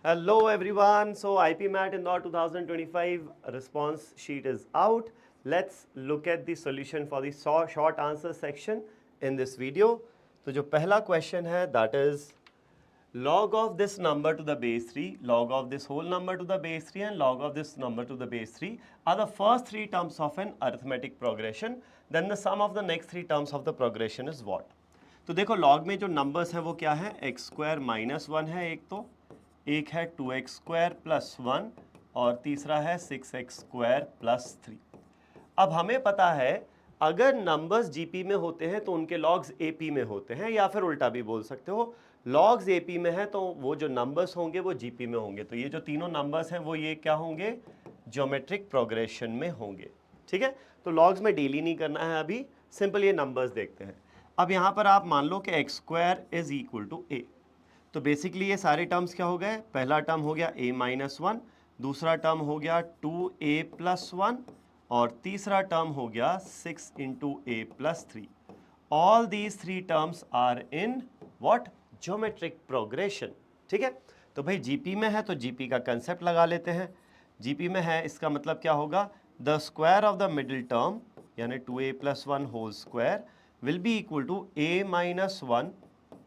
Hello everyone. So IPMAT Indore 2025 response sheet is out. Let's look at the solution for the short answer section in this video. तो जो पहला question है that is log of this number to the base 3, log of this whole number to the base 3 and log of this number to the base 3 are the first three terms of an arithmetic progression. Then the sum of the next three terms of the progression is what? तो देखो log में जो numbers हैं वो क्या है, x square minus 1 है एक है 2x स्क्वायर प्लस 1 और तीसरा है 6x स्क्वायर प्लस 3। अब हमें पता है अगर नंबर्स जीपी में होते हैं तो उनके लॉग्स एपी में होते हैं, या फिर उल्टा भी बोल सकते हो, लॉग्स एपी में है तो वो जो नंबर्स होंगे वो जीपी में होंगे। तो ये जो तीनों नंबर्स हैं वो ये क्या होंगे, ज्योमेट्रिक प्रोग्रेशन में होंगे। ठीक है, तो लॉग्स में डेली नहीं करना है, अभी सिंपल ये नंबर्स देखते हैं। अब यहाँ पर आप मान लो कि x square is equal to a, तो बेसिकली ये सारे टर्म्स क्या हो गए, पहला टर्म हो गया a माइनस वन, दूसरा टर्म हो गया 2a प्लस वन और तीसरा टर्म हो गया 6 into a plus three. All these three terms are in what, geometric progression. ठीक है, तो भाई जीपी में है तो जीपी का कंसेप्ट लगा लेते हैं। जीपी में है इसका मतलब क्या होगा, the square of the middle term यानी 2a plus one whole square will be equal to a minus one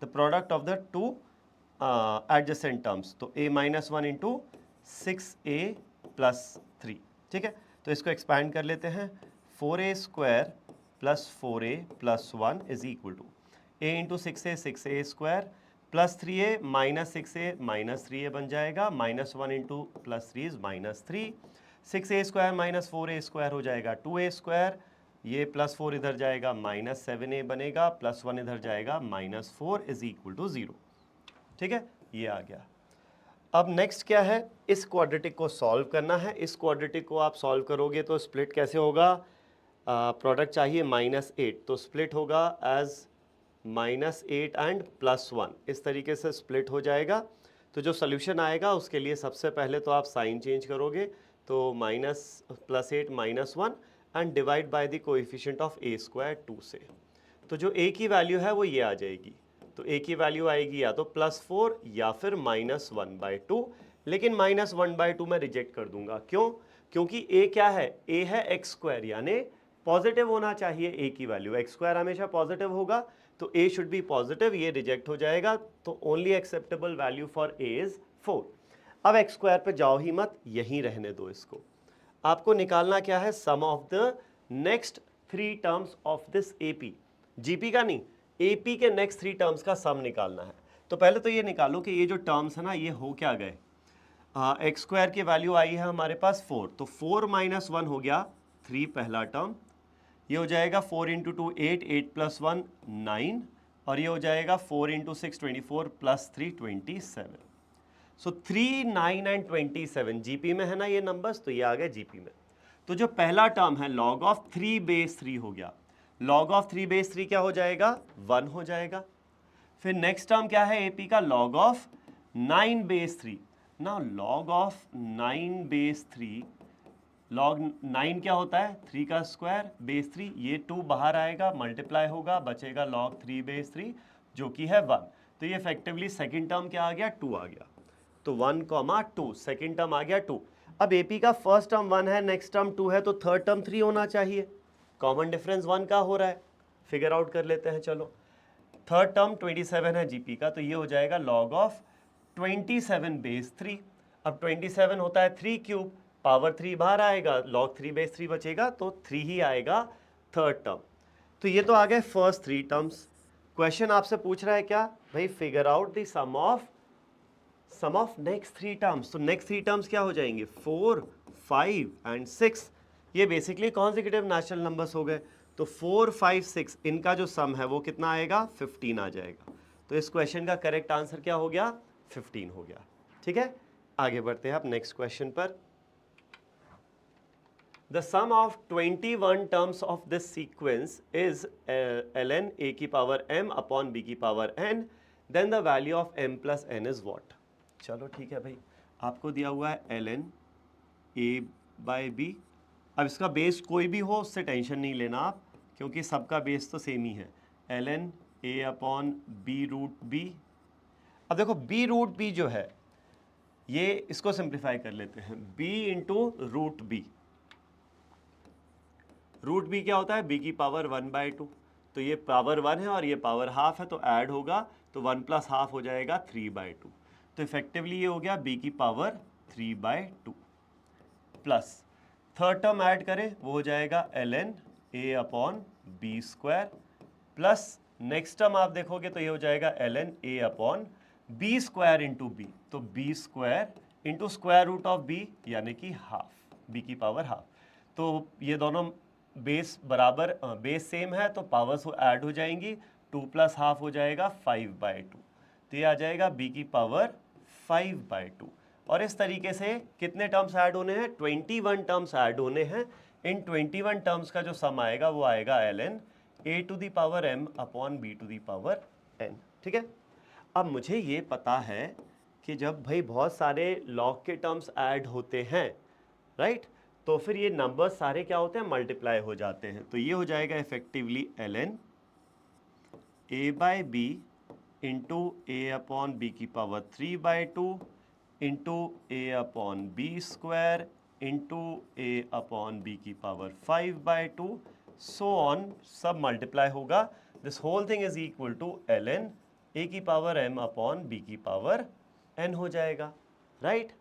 the product of the two adjacent terms, तो a minus one into 6a plus three. ठीक है, तो इसको expand कर लेते हैं, 4a square plus 4a plus one is equal to a into 6a square plus 3a minus 6a minus 3a बन जाएगा, minus one into plus three is minus three, 6a square minus 4a square हो जाएगा 2a square, ये plus 4 इधर जाएगा minus 7a बनेगा, plus 1 इधर जाएगा माइनस 4 इज इक्वल टू 0। ठीक है, ये आ गया। अब नेक्स्ट क्या है, इस क्वाड्रेटिक को सॉल्व करना है। इस क्वाड्रेटिक को आप सॉल्व करोगे तो स्प्लिट कैसे होगा, प्रोडक्ट चाहिए -8, तो स्प्लिट होगा एज -8 एंड प्लस वन, इस तरीके से स्प्लिट हो जाएगा। तो जो सोल्यूशन आएगा उसके लिए सबसे पहले तो आप साइन चेंज करोगे, तो +8 -1 and divide by the coefficient of a square 2 से। तो जो a की वैल्यू है वो ये आ जाएगी, तो a की वैल्यू आएगी या तो +4 या फिर -1/2, लेकिन -1/2 मैं रिजेक्ट कर दूंगा। क्यों, क्योंकि a क्या है, a है x स्क्वायर, यानी पॉजिटिव होना चाहिए a की वैल्यू, x स्क्वायर हमेशा पॉजिटिव होगा, तो a शुड बी पॉजिटिव, ये रिजेक्ट हो जाएगा। तो only acceptable value for a is 4। अब x स्क्वायर पे जाओ ही मत, यहीं रहने दो इसको। आपको निकालना क्या है, sum of the next three terms of this AP, GP का नहीं, एपी के नेक्स्ट थ्री टर्म्स का सम निकालना है। तो पहले तो ये निकालो कि ये जो टर्म्स है ना ये हो क्या गए, एक्स स्क्वायर की वैल्यू आई है हमारे पास 4, तो 4 माइनस वन हो गया 3 पहला टर्म, ये हो जाएगा 4 इंटू टू 8 प्लस 1 9, और ये हो जाएगा 4 into 6 24 plus 3 27। So 3 9 and 27 GP में है ना ये नंबर्स, तो ये आ गए जीपी में। तो जो पहला टर्म है लॉग ऑफ 3 बेस 3 हो गया, लॉग ऑफ 3 बेस 3 क्या हो जाएगा, 1 हो जाएगा। फिर नेक्स्ट टर्म क्या है एपी का, लॉग ऑफ 9 बेस 3। ना लॉग ऑफ 9 बेस 3, लॉग 9 क्या होता है, 3 का स्क्वायर बेस 3, ये 2 बाहर आएगा मल्टीप्लाई होगा, बचेगा लॉग 3 बेस 3 जो कि है 1। तो ये इफेक्टिवली सेकेंड टर्म क्या आ गया, 2 आ गया। तो 1, 2, सेकेंड टर्म आ गया 2। अब एपी का फर्स्ट टर्म 1 है, नेक्स्ट टर्म 2 है, तो थर्ड टर्म 3 होना चाहिए। कॉमन डिफरेंस 1 का हो रहा है, फिगर आउट कर लेते हैं। चलो, थर्ड टर्म 27 है जीपी का, तो ये हो जाएगा लॉग ऑफ 27 बेस 3। अब 27 होता है 3 क्यूब, पावर 3 बाहर आएगा, लॉग 3 बेस 3 बचेगा, तो 3 ही आएगा थर्ड टर्म। तो ये तो आ गए फर्स्ट थ्री टर्म्स। क्वेश्चन आपसे पूछ रहा है क्या भाई, figure out the sum of next three terms. तो नेक्स्ट थ्री टर्म्स क्या हो जाएंगे, 4 5 एंड 6। ये बेसिकली कॉन्सेक्यूटिव नेचुरल नंबर्स हो गए, तो 4 5 6 इनका जो सम है वो कितना आएगा, 15 आ जाएगा। तो इस क्वेश्चन का करेक्ट आंसर क्या हो गया, 15 हो गया। ठीक है, आगे बढ़ते हैं आप नेक्स्ट क्वेश्चन पर। The sum of 21 terms of this sequence is ln a की पावर m अपॉन b की power n, then the value of m plus n is what? चलो ठीक है भाई, आपको दिया हुआ है ln a बाई b। अब इसका बेस कोई भी हो उससे टेंशन नहीं लेना आप, क्योंकि सबका बेस तो सेम ही है, ln a upon b root b। अब देखो b रूट b जो है ये इसको सिंप्लीफाई कर लेते हैं, b into root B. Root B क्या होता है, b की पावर 1/2, तो ये पावर 1 है और ये पावर हाफ है, तो ऐड होगा तो 1 प्लस हाफ हो जाएगा 3/2। तो इफेक्टिवली ये हो गया b की power 3/2 plus third term add करें वो हो जाएगा ln a upon B square plus next term आप देखोगे तो ये हो जाएगा ln a upon B square into b, तो b square into square root of b यानी कि हाफ, बी की पावर हाफ। तो ये दोनों बेस बराबर बेस सेम है तो पावर्स ऐड हो जाएंगी, 2 प्लस हाफ हो जाएगा 5/2, तो ये आ जाएगा b की पावर 5/2। और इस तरीके से कितने टर्म्स ऐड होने हैं, 21 टर्म्स ऐड होने हैं। इन 21 टर्म्स का जो सम आएगा वो आएगा ln a to the power m upon b to the power n। ठीक है, अब मुझे ये पता है कि जब भाई बहुत सारे लॉग के टर्म्स ऐड होते हैं, राइट, तो फिर ये नंबर्स सारे क्या होते हैं, मल्टीप्लाई हो जाते हैं। तो ये हो जाएगा effectively ln a by B into A upon B की power 3/2 into A upon B square into A upon B की पावर 5/2 सो ऑन, सब मल्टीप्लाई होगा। This whole thing is equal to ln a की power m upon b की power n हो जाएगा, right.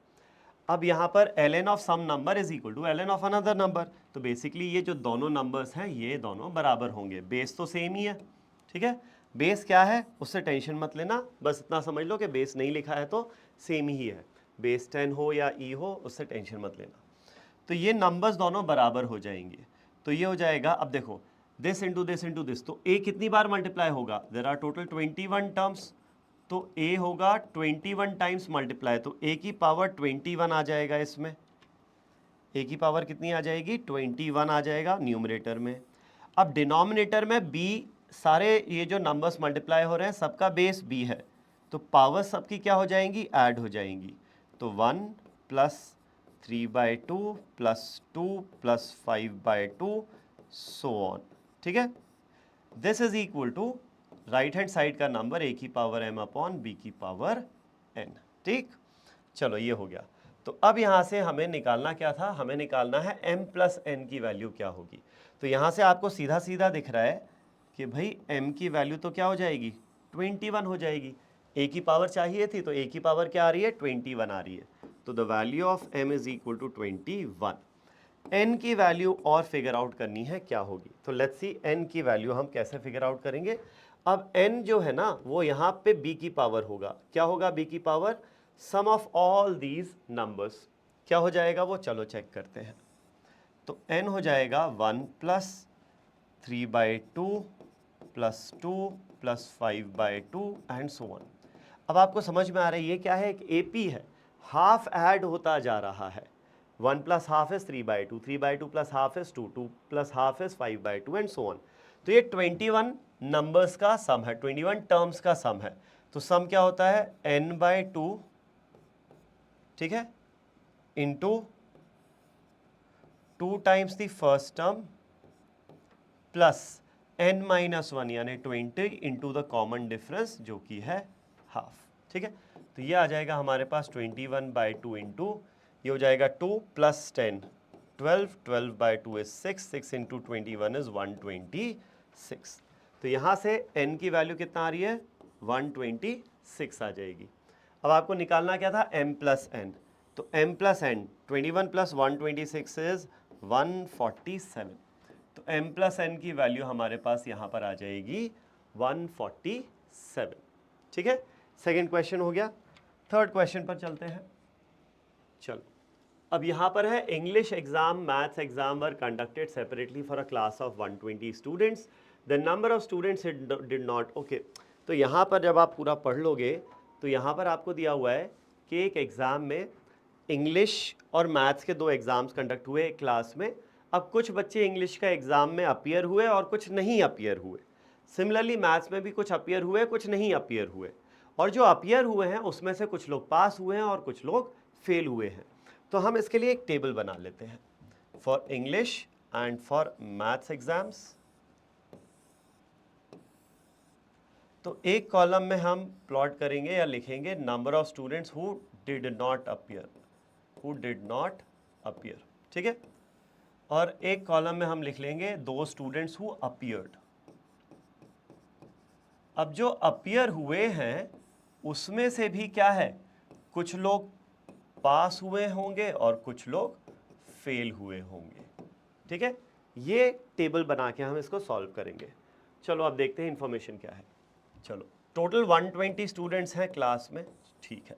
अब यहाँ पर ln of some number is equal to ln of another number, तो बेसिकली ये जो दोनों नंबर्स हैं ये दोनों बराबर होंगे, बेस तो सेम ही है। ठीक है, बेस क्या है उससे टेंशन मत लेना, बस इतना समझ लो कि बेस नहीं लिखा है तो सेम ही है, बेस 10 हो या e हो उससे टेंशन मत लेना। तो ये नंबर्स दोनों बराबर हो जाएंगे, तो ये हो जाएगा, अब देखो this into this into this, तो a कितनी बार मल्टीप्लाई होगा, देयर आर टोटल 21 टर्म्स, तो a होगा 21 टाइम्स मल्टीप्लाई, तो a की पावर 21 आ जाएगा, इसमें a की पावर कितनी आ जाएगी, 21 आ जाएगा न्यूमरेटर में। अब डिनोमिनेटर में b, सारे ये जो नंबर्स मल्टीप्लाई हो रहे हैं सबका बेस b है, तो पावर सबकी क्या हो जाएंगी, ऐड हो जाएंगी, तो 1 plus 3/2 plus 2 plus 5/2 so on. ठीक है, this is equal to right hand side का नंबर a की पावर m अपॉन b की पावर n। ठीक, चलो ये हो गया। तो अब यहाँ से हमें निकालना क्या था, हमें निकालना है m प्लस n की वैल्यू क्या होगी। तो यहाँ से आपको सीधा सीधा दिख रहा है कि भाई m की वैल्यू तो क्या हो जाएगी, 21 हो जाएगी। a की पावर चाहिए थी तो a की पावर क्या आ रही है, 21 आ रही है, तो the value of m is equal to 21। n की वैल्यू और फिगर आउट करनी है क्या होगी, तो लेट्स सी n की वैल्यू हम कैसे फिगर आउट करेंगे। अब n जो है ना वो यहाँ पे b की पावर होगा, क्या होगा b की power, sum of all these numbers, क्या हो जाएगा वो, चलो चेक करते हैं। तो n हो जाएगा 1 plus 3/2 plus 2 plus 5/2 and so on. अब आपको समझ में आ रहा है ये क्या है, एक AP है, हाफ ऐड होता जा रहा है, 1 plus half is 3/2, 3/2 plus half is 2, 2 plus half is 5/2 and so on. तो ये 21 नंबर्स का सम है, 21 टर्म्स का सम है, तो सम क्या होता है n/2, ठीक है, into 2 times the first term plus n-1 यानी 20 इंटू द कॉमन डिफरेंस जो कि है हाफ। ठीक है, तो ये आ जाएगा हमारे पास 21/2 इंटू, ये हो जाएगा 2 प्लस 10 12, 12/2 इज 6, 6 इंटू 21 इज 126। तो यहाँ से n की वैल्यू कितना आ रही है, 126 आ जाएगी। अब आपको निकालना क्या था, m प्लस n, तो m plus n 21 plus 126 is 147, तो m प्लस n की वैल्यू हमारे पास यहाँ पर आ जाएगी 147। ठीक है, सेकेंड क्वेश्चन हो गया। थर्ड क्वेश्चन पर चलते हैं। चलो, अब यहाँ पर है English exam, maths exam were conducted separately for a class of 120 students, the number of students did not, okay. तो यहाँ पर जब आप पूरा पढ़ लोगे तो यहाँ पर आपको दिया हुआ है कि एक एग्ज़ाम में इंग्लिश और मैथ्स के 2 एग्ज़ाम्स कंडक्ट हुए एक क्लास में। अब कुछ बच्चे इंग्लिश का एग्ज़ाम में अपीयर हुए और कुछ नहीं अपीयर हुए, सिमिलरली मैथ्स में भी कुछ अपीयर हुए कुछ नहीं अपीयर हुए, और जो अपीयर हुए हैं उसमें से कुछ लोग पास हुए हैं और कुछ लोग फेल हुए हैं। तो हम इसके लिए एक टेबल बना लेते हैं for English and for maths exams. तो एक कॉलम में हम प्लॉट करेंगे या लिखेंगे number of students who did not appear, who did not appear, ठीक है। और एक कॉलम में हम लिख लेंगे दो स्टूडेंट्स हु अपीयर्ड। अब जो अपीयर हुए हैं उसमें से भी क्या है, कुछ लोग पास हुए होंगे और कुछ लोग फेल हुए होंगे, ठीक है। ये टेबल बना के हम इसको सॉल्व करेंगे। चलो अब देखते हैं इंफॉर्मेशन क्या है। चलो टोटल 120 स्टूडेंट्स हैं क्लास में, ठीक है।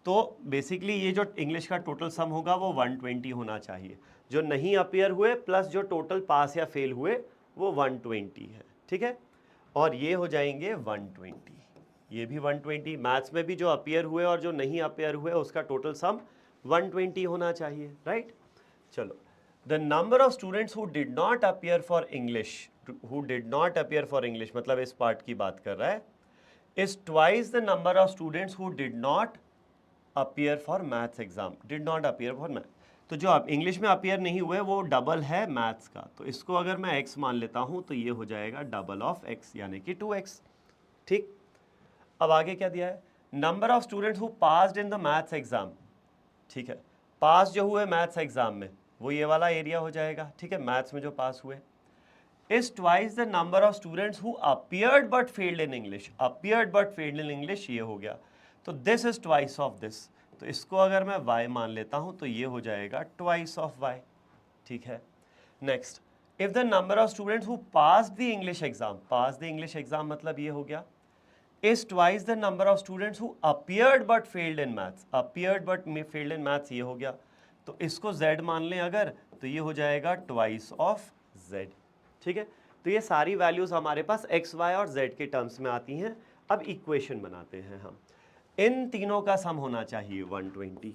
तो बेसिकली ये जो इंग्लिश का टोटल सम होगा वो 120 होना चाहिए। जो नहीं अपीयर हुए प्लस जो टोटल पास या फेल हुए वो 120 है, ठीक है। और ये हो जाएंगे 120, ये भी 120। मैथ्स में भी जो अपीयर हुए और जो नहीं अपीयर हुए उसका टोटल सम 120 होना चाहिए, राइट। चलो, the number of students who did not appear for English, who did not appear for English मतलब इस पार्ट की बात कर रहा है, is twice the number of students who did not appear for maths exam, did not appear for math। तो जो आप इंग्लिश में अपीयर नहीं हुए वो डबल है मैथ्स का, तो इसको अगर मैं x मान लेता हूं तो ये हो जाएगा डबल ऑफ x यानी कि 2x, ठीक। अब आगे क्या दिया है, number of students who passed in the maths exam, ठीक है। पास जो हुए मैथ्स एग्जाम में वो ये वाला एरिया हो जाएगा, ठीक है, मैथ्स में जो पास हुए। is twice the number of students who appeared but failed in English, appeared but failed in English ये हो गया, तो this is twice of this, तो इसको अगर मैं y मान लेता हूं तो ये हो जाएगा twice of y, ठीक है। Next, if the number of students who passed the English exam, passed the English exam मतलब ये हो गया, is twice the number of students who appeared but failed in maths, appeared but failed in maths ये हो गया, तो इसको z मान लें अगर तो ये हो जाएगा twice of z, ठीक है। तो ये सारी वैल्यूज हमारे पास x, y और z के टर्म्स में आती हैं। अब इक्वेशन बनाते हैं हम, इन तीनों का सम होना चाहिए 120,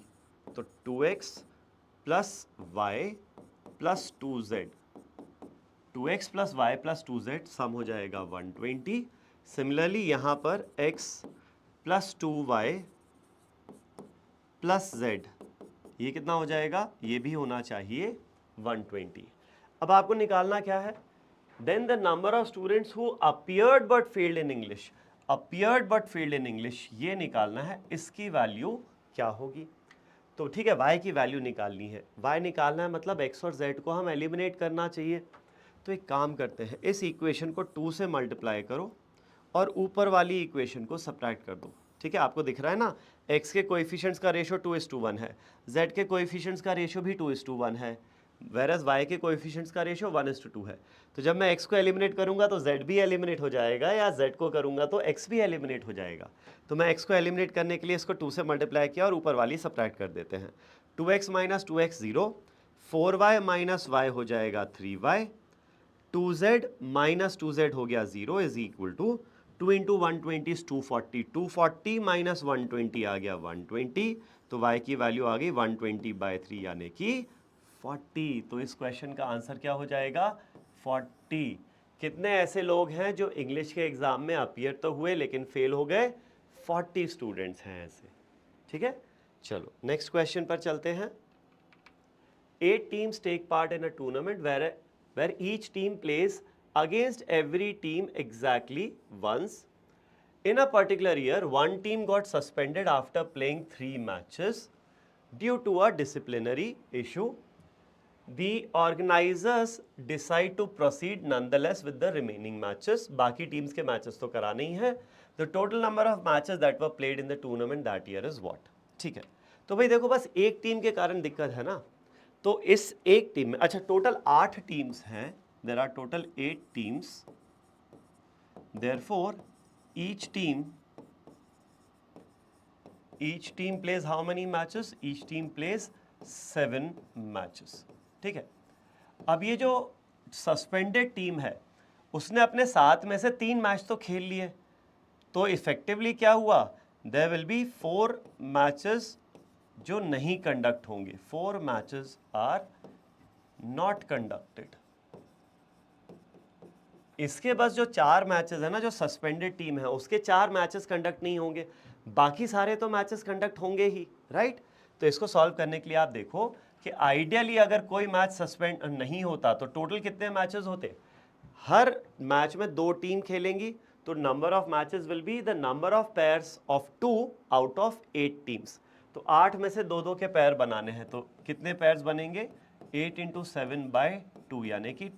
तो 2x plus Y plus 2z, 2x plus Y plus 2z sum हो जाएगा 120। सिमिलरली यहाँ पर x plus 2y plus z, ये कितना हो जाएगा, ये भी होना चाहिए 120। अब आपको निकालना क्या है, then the number of students who appeared but failed in English, appeared but failed in English ये निकालना है, इसकी वैल्यू क्या होगी। तो ठीक है, y की वैल्यू निकालनी है, y निकालना है मतलब x और z को हम एलिमिनेट करना चाहिए। तो एक काम करते हैं, इस इक्वेशन को 2 से मल्टीप्लाई करो और ऊपर वाली इक्वेशन को सब्ट्रैक्ट कर दो, ठीक है। आपको दिख रहा है ना, x के कोएफिशिएंट्स का रेशो 2:1 है, z के कोएफिशिएंट्स का रेशो भी 2:1 है, वेरस y के कोएफिशिएंट्स का रेशो 1:2 है। तो जब मैं x को एलिमिनेट करूंगा तो z भी एलिमिनेट हो जाएगा, या z को करूंगा तो x भी एलिमिनेट हो जाएगा। तो मैं x को एलिमिनेट करने के लिए इसको 2 से मल्टीप्लाई किया और ऊपर वाली सब्ट्रैक्ट कर देते हैं। 2x minus 2x 0, 4y minus y हो जाएगा 3y, 2z माइनस 2z हो गया 0 is equal to 2 into 120 is 240, 240 minus 120 आ गया 120, तो y की वैल्यू आ गई 120/3 यानी कि 40। तो इस क्वेश्चन का आंसर क्या हो जाएगा, 40। कितने ऐसे लोग हैं जो इंग्लिश के एग्जाम में अपीयर तो हुए लेकिन फेल हो गए, 40 स्टूडेंट्स हैं ऐसे, ठीक है। चलो नेक्स्ट क्वेश्चन पर चलते हैं। 8 teams take part in a tournament where each team plays against every team exactly once. In a particular year, one team got suspended after playing 3 matches due to a disciplinary issue. The organizers decide to proceed nonetheless with the remaining matches. बाकी teams के matches तो कराने ही हैं. The total number of matches that were played in the tournament that year is what? ठीक है, तो भाई देखो बस एक टीम के कारण दिक्कत है ना, तो इस एक टीम में, अच्छा टोटल 8 टीम्स हैं, there are total 8 teams, therefore each team plays how many matches? Each team plays 7 matches, ठीक है। अब ये जो सस्पेंडेड टीम है उसने अपने 7 में से 3 मैच तो खेल लिए, तो इफेक्टिवली क्या हुआ, देयर विल बी 4 मैचेस जो नहीं कंडक्ट होंगे, 4 मैचेस आर नॉट कंडक्टेड। इसके बस जो 4 मैचेस है ना, जो सस्पेंडेड टीम है उसके 4 मैचेस कंडक्ट नहीं होंगे, बाकी सारे तो मैचेस कंडक्ट होंगे ही, राइट। तो इसको सॉल्व करने के लिए आप देखो कि आइडियली अगर कोई मैच सस्पेंड नहीं होता तो टोटल कितने मैचेस होते, हर मैच में 2 टीम खेलेंगी, तो number of matches will be the number of pairs of 2 out of 8 teams. तो 8 में से 2-2 के पैर बनाने हैं, तो कितने पैर्स बनेंगे? 8 इंटू 7/2 यानी कि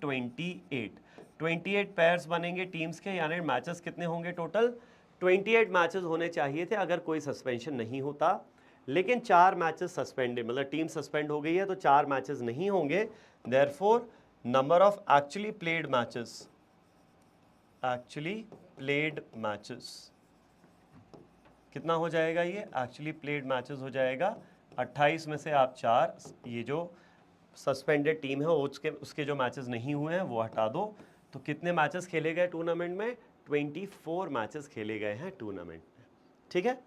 28 पैर्स बनेंगे टीम्स के, यानी मैचेस कितने होंगे टोटल? 28 मैचेस होने चाहिए थे अगर कोई सस्पेंशन नहीं होता, लेकिन 4 मैचेस सस्पेंडेड, मतलब टीम सस्पेंड हो गई है तो 4 मैचेस नहीं होंगे। Therefore number of actually played matches कितना हो जाएगा? ये एक्चुअली प्लेड मैचेस हो जाएगा 28 में से आप 4, ये जो सस्पेंडेड टीम है उसके जो मैचेस नहीं हुए हैं वो हटा दो, तो कितने मैचेस खेले गए टूर्नामेंट में? 24 मैचेस खेले गए हैं टूर्नामेंट में। ठीक है,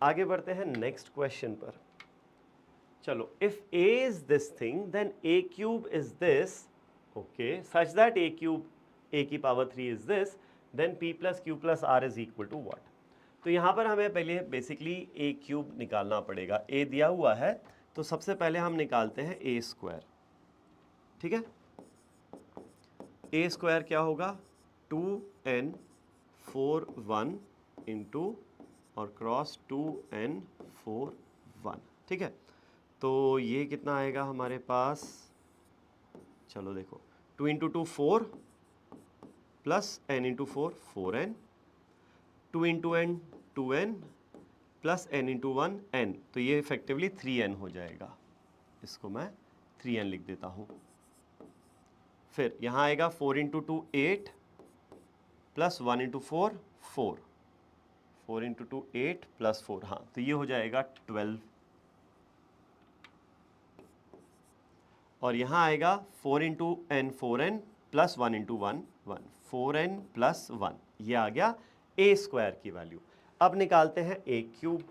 आगे बढ़ते हैं नेक्स्ट क्वेश्चन पर। चलो, if a is this thing then a cube is this, okay, such that a cube a की power 3 is this, then p plus Q plus r is equal to what? तो यहाँ पर हमें पहले basically a cube निकालना पड़ेगा। a दिया हुआ है तो सबसे पहले हम निकालते हैं a स्क्वायर। ठीक है, a स्क्वायर क्या होगा? 2n 4 1 इंटू और क्रॉस 2n 4 1। ठीक है, तो ये कितना आएगा हमारे पास? चलो देखो, 2 into 2 4 plus n into 4 4n, 2 into n 2n plus n into 1 n, तो ये इफेक्टिवली 3n हो जाएगा। इसको मैं 3n लिख देता हूँ। फिर यहाँ आएगा 4 into 2 8 plus 1 into 4 4, 4 into 2 8 plus 4, हाँ, तो ये हो जाएगा 12। और यहाँ आएगा 4 into n 4n plus 1 into 1 1, 4n plus 1, ये आ गया a स्क्वायर की वैल्यू। अब निकालते हैं a क्यूब।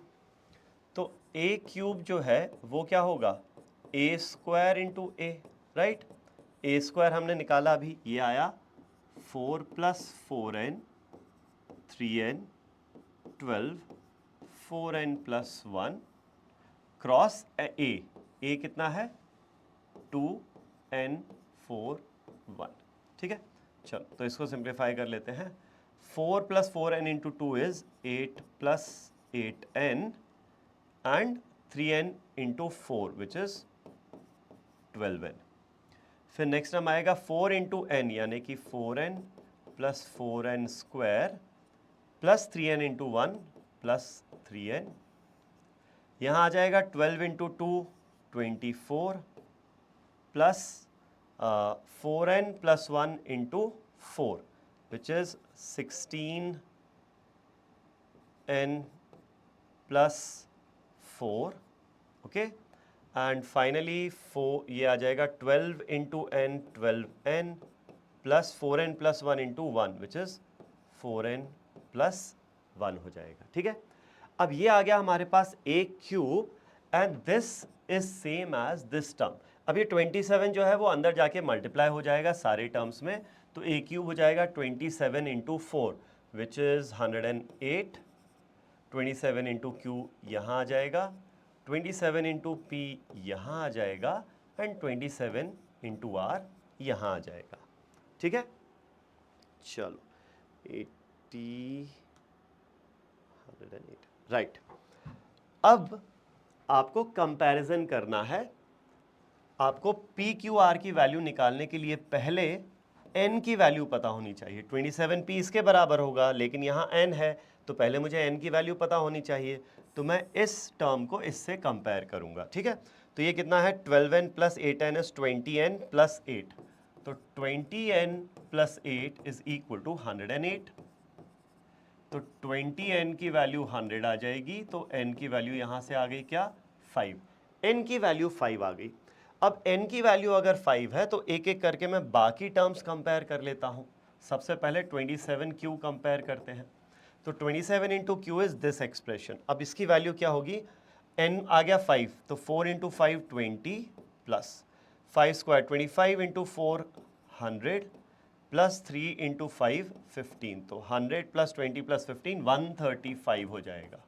तो a क्यूब जो है वो क्या होगा? a square into a, right? a square हमने निकाला अभी, ये आया 4 plus 4n 3n 12, 4n plus 1 cross a कितना है? 2n 4 1। ठीक है, चलो तो इसको सिंप्लीफाई कर लेते हैं। 4 plus 4n into 2 is 8 plus 8n and 3n into 4 which is 12n। फिर नेक्स्ट टाइम आएगा 4 इंटू n यानी कि 4n plus 4n square plus 3n into 1 plus 3n। यहाँ आ जाएगा 12 into 2 24 plus 4n plus 1 into 4 which is 16n plus 4, okay, and finally 4, ये आ जाएगा 12 into n 12n plus 4n plus 1 into 1 which is 4n plus 1 हो जाएगा। ठीक है, अब ये आ गया हमारे पास a cube and this is same as this term. अब ये 27 जो है वो अंदर जाके मल्टीप्लाई हो जाएगा सारे टर्म्स में, तो a क्यूब हो जाएगा 27 into 4 which is 108, 27 into Q यहाँ आ जाएगा, 27 इंटू पी यहाँ आ जाएगा एंड 27 इंटू आर यहाँ आ जाएगा। ठीक है, चलो 80 108, राइट। अब आपको कंपैरिजन करना है। आपको पी क्यू आर की वैल्यू निकालने के लिए पहले n की वैल्यू पता होनी चाहिए। 27 p इसके बराबर होगा, लेकिन यहाँ n है तो पहले मुझे n की वैल्यू पता होनी चाहिए, तो मैं इस टर्म को इससे कंपेयर करूंगा। ठीक है, तो ये कितना है? 12n plus 8n is 20n plus 8, तो 20n plus 8 is equal to 108। तो 20n की वैल्यू 100 आ जाएगी, तो n की वैल्यू यहाँ से आ गई क्या? 5। n की वैल्यू 5 आ गई। अब n की वैल्यू अगर 5 है तो एक एक करके मैं बाकी टर्म्स कंपेयर कर लेता हूँ। सबसे पहले 27q कंपेयर करते हैं। तो 27 into Q is this expression. अब इसकी वैल्यू क्या होगी? n आ गया 5, तो 4 into 5 20 plus 5 square 25 into 4 100 plus 3 into 5 15, तो 100 प्लस 20 प्लस 15 135 हो जाएगा।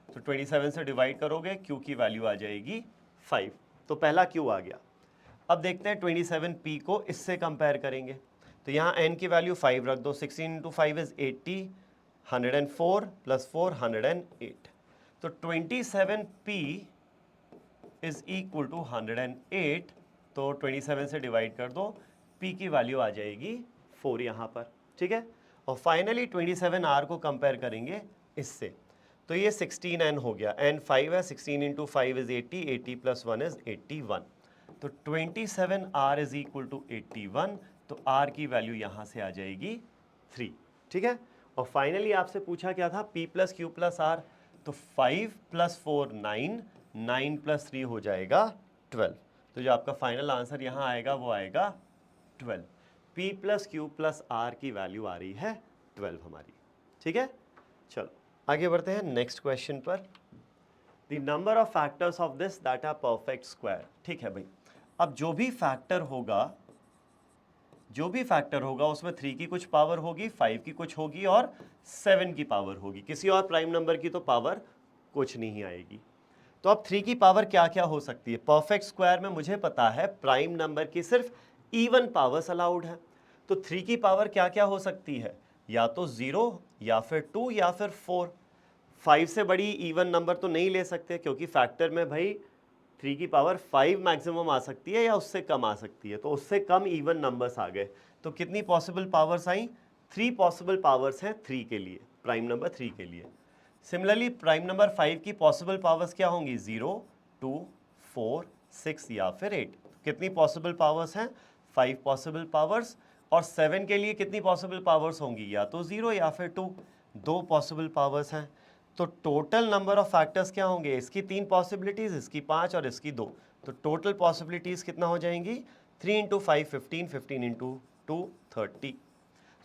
तो 27 से डिवाइड करोगे, q की वैल्यू आ जाएगी 5, तो पहला q आ गया। अब देखते हैं 27p को इससे कंपेयर करेंगे, तो यहाँ n की वैल्यू 5 रख दो, 16 इंटू 5 इज 80, 104 प्लस 4 108, तो 27p इज इक्वल टू 108, तो 27 से डिवाइड कर दो, P की वैल्यू आ जाएगी 4 यहाँ पर, ठीक है। और फाइनली 27R को कंपेयर करेंगे इससे, तो ये 16N हो गया, N 5 है, 16 इंटू 5 इज 80, 80 प्लस 1 इज 81, तो 27R इज इक्वल टू 81, तो R की वैल्यू यहाँ से आ जाएगी 3, ठीक है। और फाइनली आपसे पूछा क्या था, P plus Q plus R, तो 5 प्लस 4 9, 9 प्लस 3 हो जाएगा 12, तो जो आपका फाइनल आंसर यहाँ आएगा वो आएगा 12। P plus Q plus R की वैल्यू आ रही है 12 हमारी, ठीक है। चलो आगे बढ़ते हैं नेक्स्ट क्वेश्चन पर। The number of factors of this that are perfect square, ठीक है भाई। अब जो भी फैक्टर होगा उसमें 3 की कुछ पावर होगी, 5 की कुछ होगी और 7 की पावर होगी, किसी और प्राइम नंबर की तो पावर कुछ नहीं आएगी। तो अब 3 की पावर क्या क्या हो सकती है, परफेक्ट स्क्वायर में मुझे पता है प्राइम नंबर की सिर्फ इवन पावर्स अलाउड है, तो 3 की पावर क्या क्या हो सकती है, या तो 0 या फिर 2 या फिर 4। 5 से बड़ी इवन नंबर तो नहीं ले सकते, क्योंकि फैक्टर में भाई 3 की पावर 5 मैक्सिमम आ सकती है या उससे कम आ सकती है, तो उससे कम इवन नंबर्स आ गए। तो कितनी पॉसिबल पावर्स आई, 3 पॉसिबल पावर्स हैं 3 के लिए, प्राइम नंबर 3 के लिए। सिमिलरली प्राइम नंबर 5 की पॉसिबल पावर्स क्या होंगी, 0, 2, 4, 6 या फिर 8। कितनी पॉसिबल पावर्स हैं, 5 पॉसिबल पावर्स। और 7 के लिए कितनी पॉसिबल पावर्स होंगी, या तो 0 या फिर 2, 2 पॉसिबल पावर्स हैं। तो टोटल नंबर ऑफ फैक्टर्स क्या होंगे, इसकी 3 पॉसिबिलिटीज, इसकी 5 और इसकी 2, तो टोटल पॉसिबिलिटीज कितना हो जाएंगी, 3 इंटू 5 15, 15 इंटू 2 30।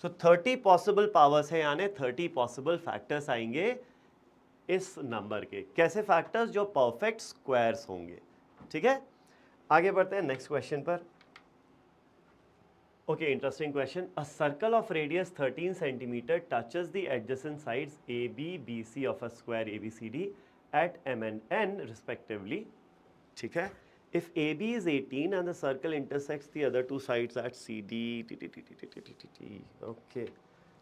सो 30 पॉसिबल पावर्स है, यानी 30 पॉसिबल फैक्टर्स आएंगे इस नंबर के। कैसे फैक्टर्स, जो परफेक्ट स्क्वायर्स होंगे, ठीक है। आगे बढ़ते हैं नेक्स्ट क्वेश्चन पर। Okay, interesting question. A circle of radius 13 centimeter touches the adjacent sides AB, BC of a square ABCD at M and N respectively. ठीक है. If AB is 18 and the circle intersects the other two sides at CD. Okay.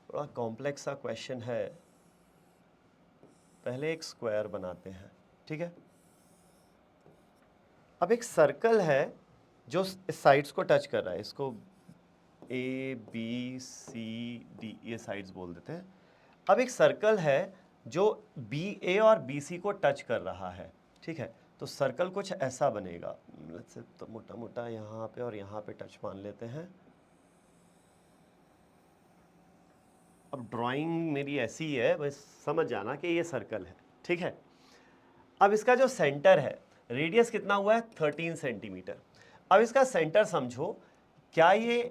बड़ा complex सा question है. पहले एक square बनाते हैं, ठीक है. अब एक सर्कल है जो इस साइड्स को टच कर रहा है, इसको ए बी सी डी ये साइड्स बोल देते हैं. अब एक सर्कल है जो बी ए और बी सी को टच कर रहा है, ठीक है. तो सर्कल कुछ ऐसा बनेगा, तो मोटा मोटा यहाँ पे और यहाँ पे टच मान लेते हैं. अब ड्राइंग मेरी ऐसी है, बस समझ जाना कि ये सर्कल है, ठीक है. अब इसका जो सेंटर है, रेडियस कितना हुआ है 13 सेंटीमीटर. अब इसका सेंटर समझो, क्या ये,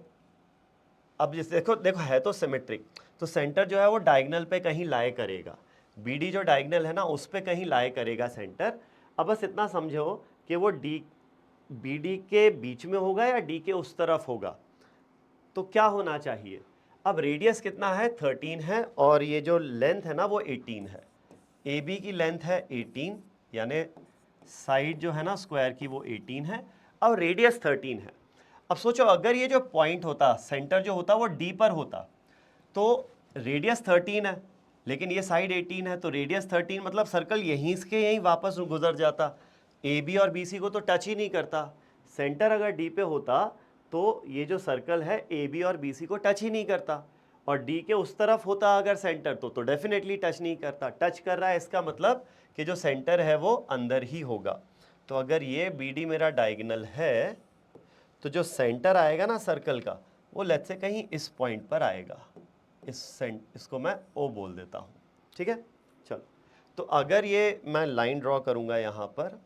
अब जिस देखो है तो सिमेट्रिक, तो सेंटर जो है वो डायगोनल पे कहीं लाए करेगा. बीडी जो डायगोनल है ना, उस पे कहीं लाए करेगा सेंटर. अब बस इतना समझो कि वो डी बीडी के बीच में होगा या डी के उस तरफ होगा. तो क्या होना चाहिए, अब रेडियस कितना है 13 है और ये जो लेंथ है ना वो 18 है. ए बी की लेंथ है 18, यानी साइड जो है ना स्क्वायर की वो 18 है. अब रेडियस 13 है. अब सोचो अगर ये जो पॉइंट होता, सेंटर जो होता वो डी पर होता, तो रेडियस 13 है लेकिन ये साइड 18 है, तो रेडियस 13 मतलब सर्कल यहीं से यहीं वापस गुजर जाता, ए बी और बी सी को तो टच ही नहीं करता. सेंटर अगर डी पे होता तो ये जो सर्कल है ए बी और बी सी को टच ही नहीं करता, और डी के उस तरफ होता अगर सेंटर तो डेफिनेटली टच नहीं करता. टच कर रहा है, इसका मतलब कि जो सेंटर है वो अंदर ही होगा. तो अगर ये बी डी मेरा डायगोनल है, तो जो सेंटर आएगा ना सर्कल का, वो लेट्स से कहीं इस पॉइंट पर आएगा. इसको मैं ओ बोल देता हूँ, ठीक है. चलो, तो अगर ये मैं लाइन ड्रॉ करूँगा यहाँ पर,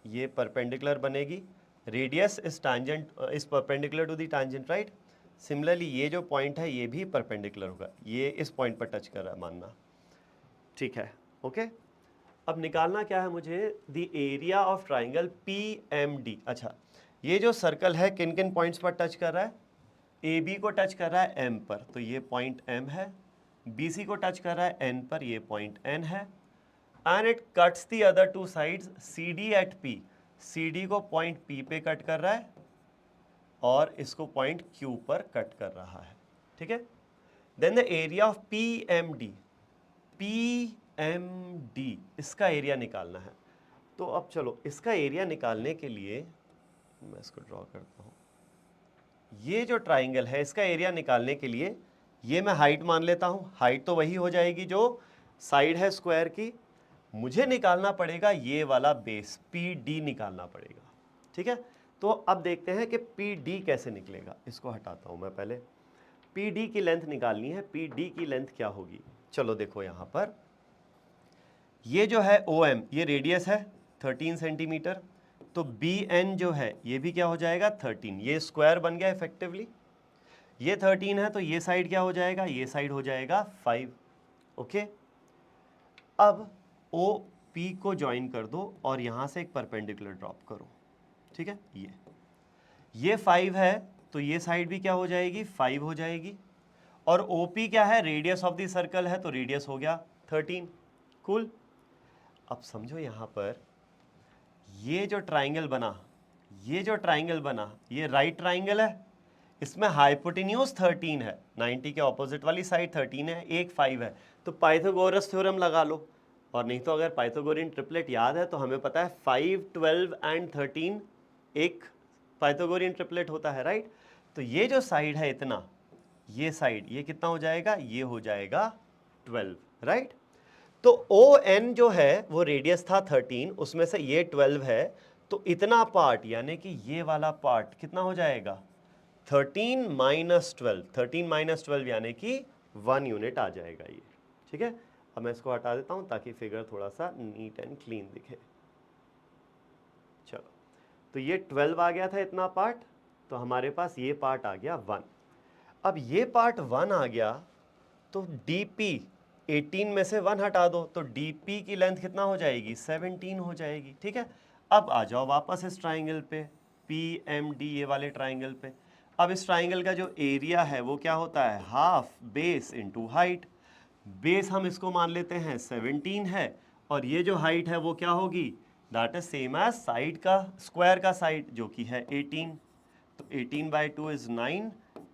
ये परपेंडिकुलर बनेगी, radius is tangent is perpendicular to the tangent, right. Similarly ये जो पॉइंट है ये भी परपेंडिकुलर होगा, ये इस पॉइंट पर टच कर रहा है मानना, ठीक है. ओके, अब निकालना क्या है मुझे, the area of triangle P M D. अच्छा, ये जो सर्कल है किन किन पॉइंट्स पर टच कर रहा है, ए बी को टच कर रहा है एम पर, तो ये पॉइंट एम है. बी सी को टच कर रहा है एन पर, ये पॉइंट एन है. And it cuts the other two sides C D at P. C D को पॉइंट पी पे कट कर रहा है और इसको पॉइंट क्यू पर कट कर रहा है, ठीक है. Then the area of P M D. P M D इसका एरिया निकालना है. तो अब चलो इसका एरिया निकालने के लिए मैं इसको ड्रॉ करता हूँ। ये जो ट्राइंगल है इसका एरिया निकालने के लिए ये मैं हाइट मान लेता हूँ। हाइट तो वही हो जाएगी जो साइड है स्क्वायर की। मुझे निकालना पड़ेगा ये वाला बेस, पी डी निकालना पड़ेगा। ठीक है, तो अब देखते हैं कि पी डी कैसे निकलेगा। इसको हटाता हूँ मैं पहले। पी डी की लेंथ निकालनी है। पी डी की लेंथ क्या होगी? चलो देखो यहाँ पर ये जो है ओ एम, ये रेडियस है 13 सेंटीमीटर। तो बी एन जो है ये भी क्या हो जाएगा 13। ये स्क्वायर बन गया इफेक्टिवली। ये 13 है तो ये साइड क्या हो जाएगा? ये साइड हो जाएगा 5। ओके, अब ओ पी को ज्वाइन कर दो और यहां से एक परपेंडिकुलर ड्रॉप करो। ठीक है, ये 5 है तो ये साइड भी क्या हो जाएगी? 5 हो जाएगी। और ओ पी क्या है? रेडियस ऑफ द सर्कल है तो रेडियस हो गया 13। कूल। अब समझो यहां पर ये जो ट्राइंगल बना, ये राइट ट्राइंगल है। इसमें हाइपोटेन्यूज 13 है, 90 के ऑपोजिट वाली साइड 13 है, एक 5 है। तो पाइथागोरस थ्योरम लगा लो। और नहीं तो अगर पाइथागोरियन ट्रिपलेट याद है तो हमें पता है 5, 12 एंड 13 एक पाइथागोरियन ट्रिपलेट होता है, राइट। तो ये जो साइड है इतना, ये साइड ये कितना हो जाएगा? ये हो जाएगा 12, राइट। तो ओ एन जो है वो रेडियस था 13, उसमें से ये 12 है। तो इतना पार्ट यानी कि ये वाला पार्ट कितना हो जाएगा? 13 माइनस 12, 13 माइनस 12 यानी कि 1 यूनिट आ जाएगा ये। ठीक है, अब मैं इसको हटा देता हूं ताकि फिगर थोड़ा सा नीट एंड क्लीन दिखे। चलो, तो ये 12 आ गया था इतना पार्ट, तो हमारे पास ये पार्ट आ गया 1। अब ये पार्ट 1 आ गया तो डीपी 18 में से 1 हटा दो तो डीपी की लेंथ कितना हो जाएगी? 17 हो जाएगी। ठीक है, अब आ जाओ वापस इस ट्राइंगल पे, पी एम डी, ये वाले ट्राइंगल पे। अब इस ट्राइंगल का जो एरिया है वो क्या होता है? Half base into height. Base हम इसको मान लेते हैं 17 है और ये जो हाइट है वो क्या होगी? That is same as side का स्क्वायर का साइड जो कि है 18। तो 18/2 इज 9,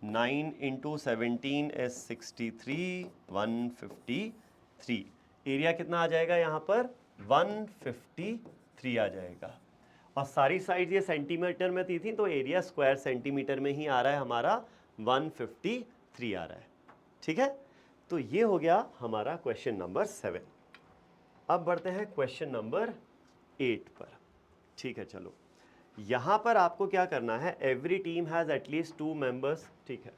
9 इंटू 17 इज 63, 153। एरिया कितना आ जाएगा यहाँ पर? 153 आ जाएगा। और सारी साइड ये सेंटीमीटर में थी तो एरिया स्क्वायर सेंटीमीटर में ही आ रहा है हमारा, 153 आ रहा है। ठीक है, तो ये हो गया हमारा क्वेश्चन नंबर 7। अब बढ़ते हैं क्वेश्चन नंबर 8 पर। ठीक है, चलो यहाँ पर आपको क्या करना है? Every team has at least 2 members. ठीक है,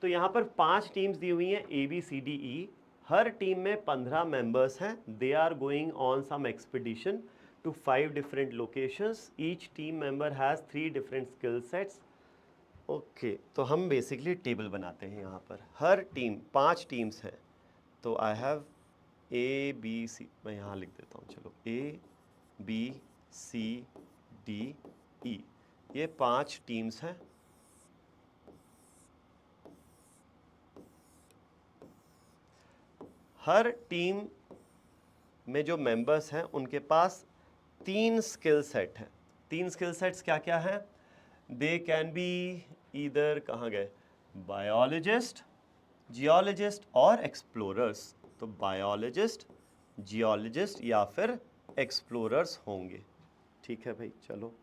तो यहाँ पर 5 टीम्स दी हुई हैं A B C D E। हर टीम में 15 मेंबर्स हैं। They are going on some expedition to 5 different locations. Each team member has 3 different skill sets. Okay, तो हम बेसिकली टेबल बनाते हैं यहाँ पर। हर टीम 5 टीम्स हैं तो आई हैव ए बी सी, मैं यहाँ लिख देता हूँ। चलो ABCDE, ये 5 टीम्स हैं। हर टीम में जो मेंबर्स हैं उनके पास 3 स्किल सेट हैं। 3 स्किल सेट्स क्या क्या हैं? दे कैन बी ईदर, कहाँ गए, बायोलॉजिस्ट, जियोलॉजिस्ट और एक्सप्लोरर्स। तो बायोलॉजिस्ट, जियोलॉजिस्ट या फिर एक्सप्लोरर्स होंगे। ठीक है भाई, चलो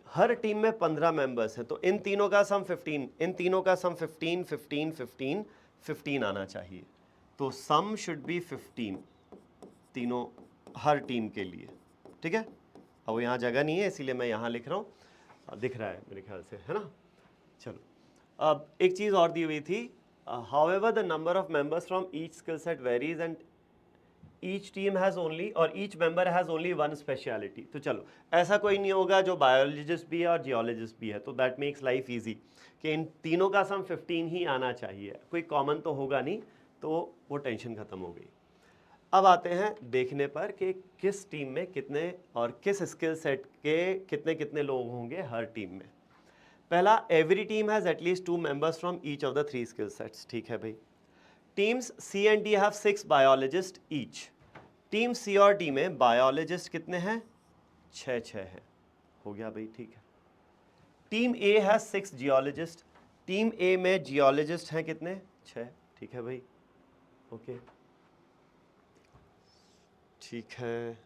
हर टीम में 15 मेंबर्स हैं तो इन तीनों का सम 15, इन तीनों का सम 15, 15, 15, 15 आना चाहिए। तो सम शुड बी 15 तीनों हर टीम के लिए। ठीक है, अब यहाँ जगह नहीं है इसीलिए मैं यहाँ लिख रहा हूँ, दिख रहा है मेरे ख्याल से, है ना। चलो, अब एक चीज़ और दी हुई थी, however the number of members from each skill set varies and each team has only, और each member has only 1 speciality. तो चलो, ऐसा कोई नहीं होगा जो बायोलॉजिस्ट भी है और जियोलॉजिस्ट भी है, तो दैट मेक्स लाइफ ईजी कि इन तीनों का सम 15 ही आना चाहिए, कोई कॉमन तो होगा नहीं, तो वो टेंशन ख़त्म हो गई। अब आते हैं देखने पर कि किस टीम में कितने और किस स्किल सेट के कितने कितने लोग होंगे हर टीम में। पहला, every team has at least 2 members from each of the 3 skill sets. ठीक है भाई। Teams C and D have 6 biologist each. Team C और D में बायोलॉजिस्ट कितने हैं? 6 हैं। हो गया भाई, ठीक है। Team A has 6 geologist. Team A में जियोलॉजिस्ट हैं कितने? 6। ठीक है भाई, ओके, ठीक है।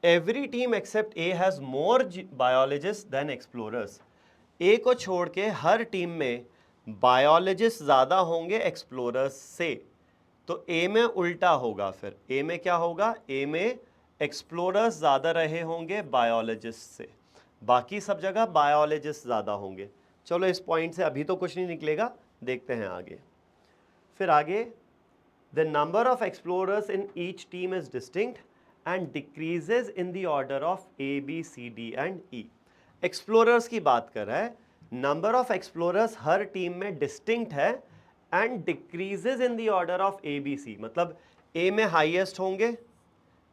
Every team except A has more biologist than explorers. ए को छोड़ के हर टीम में बायोलॉजिस्ट ज़्यादा होंगे एक्सप्लोरर्स से। तो ए में उल्टा होगा, फिर ए में क्या होगा, ए में एक्सप्लोरर्स ज़्यादा रहे होंगे बायोलॉजिस्ट से, बाकी सब जगह बायोलॉजिस्ट ज़्यादा होंगे। चलो इस पॉइंट से अभी तो कुछ नहीं निकलेगा, देखते हैं आगे। फिर आगे, the number of explorers in each team is distinct and decreases in the order of A B C D and E. Explorers की बात कर रहा है, नंबर ऑफ एक्सप्लोरर्स हर टीम में डिस्टिंक्ट है and decreases in the order of A B C, मतलब A में हाईएस्ट होंगे,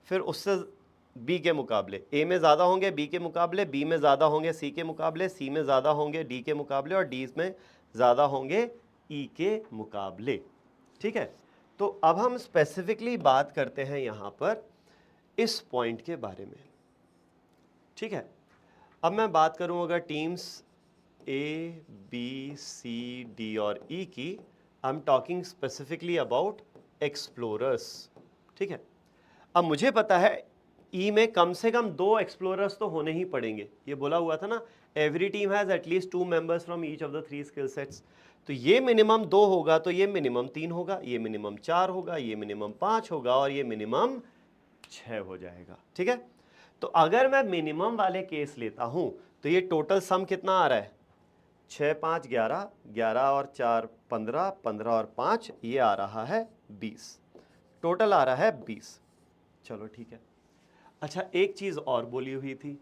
फिर उससे बी के मुकाबले, ए में ज़्यादा होंगे बी के मुकाबले, बी में ज़्यादा होंगे सी के मुकाबले, सी में ज़्यादा होंगे डी के मुकाबले और डी में ज़्यादा होंगे ई के मुकाबले। ठीक है, तो अब हम स्पेसिफिकली बात करते हैं यहाँ पर इस पॉइंट के बारे में। ठीक है, अब मैं बात करूँ अगर teams A B C D और ई की, I am talking specifically about explorers. ठीक है, अब मुझे पता है ई में कम से कम 2 एक्सप्लोरर्स तो होने ही पड़ेंगे, ये बोला हुआ था ना, every team has at least 2 members from each of the 3 skill sets. तो ये मिनिमम 2 होगा, तो ये मिनिमम 3 होगा, ये मिनिमम 4 होगा, ये मिनिमम 5 होगा और ये मिनिमम 6 हो जाएगा। ठीक है, तो अगर मैं मिनिमम वाले केस लेता हूं तो ये टोटल सम कितना आ रहा है, 6 5 11, 11 और 4 15, 15 और 5 ये आ रहा है 20, टोटल आ रहा है 20। चलो ठीक है। अच्छा, एक चीज और बोली हुई थी,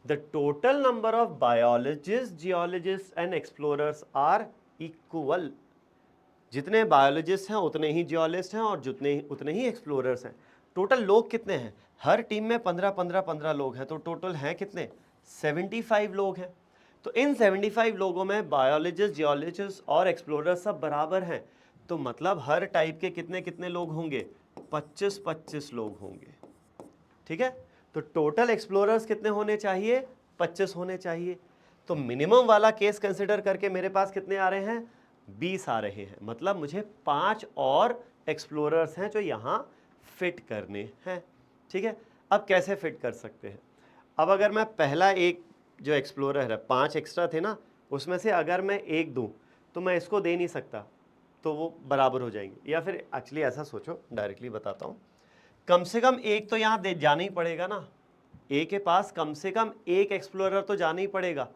the total number of biologist, geologist and explorers are equal. जितने बायोलॉजिस्ट हैं उतने ही जियोलॉजिस्ट हैं और उतने ही एक्सप्लोरर्स हैं। टोटल लोग कितने हैं, हर टीम में 15 लोग हैं, तो टोटल हैं कितने, 75 लोग हैं। तो इन 75 लोगों में बायोलॉजिस्ट, जियोलॉजिस्ट और एक्सप्लोरर सब बराबर हैं, तो मतलब हर टाइप के कितने कितने लोग होंगे, 25 लोग होंगे। ठीक है, तो टोटल एक्सप्लोरर्स कितने होने चाहिए, 25 होने चाहिए। तो मिनिमम वाला केस कंसिडर करके मेरे पास कितने आ रहे हैं, 20 आ रहे हैं, मतलब मुझे 5 और एक्सप्लोरर्स हैं जो यहाँ फिट करने हैं। ठीक है, अब कैसे फिट कर सकते हैं, अब अगर मैं पहला एक जो एक्सप्लोरर है, 5 एक्स्ट्रा थे ना, उसमें से अगर मैं एक दूं तो मैं इसको दे नहीं सकता, तो वो बराबर हो जाएंगे। या फिर एक्चुअली ऐसा सोचो, डायरेक्टली बताता हूँ, कम से कम एक तो यहाँ दे जाना ही पड़ेगा ना, ए के पास कम से कम एक एक्सप्लोरर तो जाना ही पड़ेगा।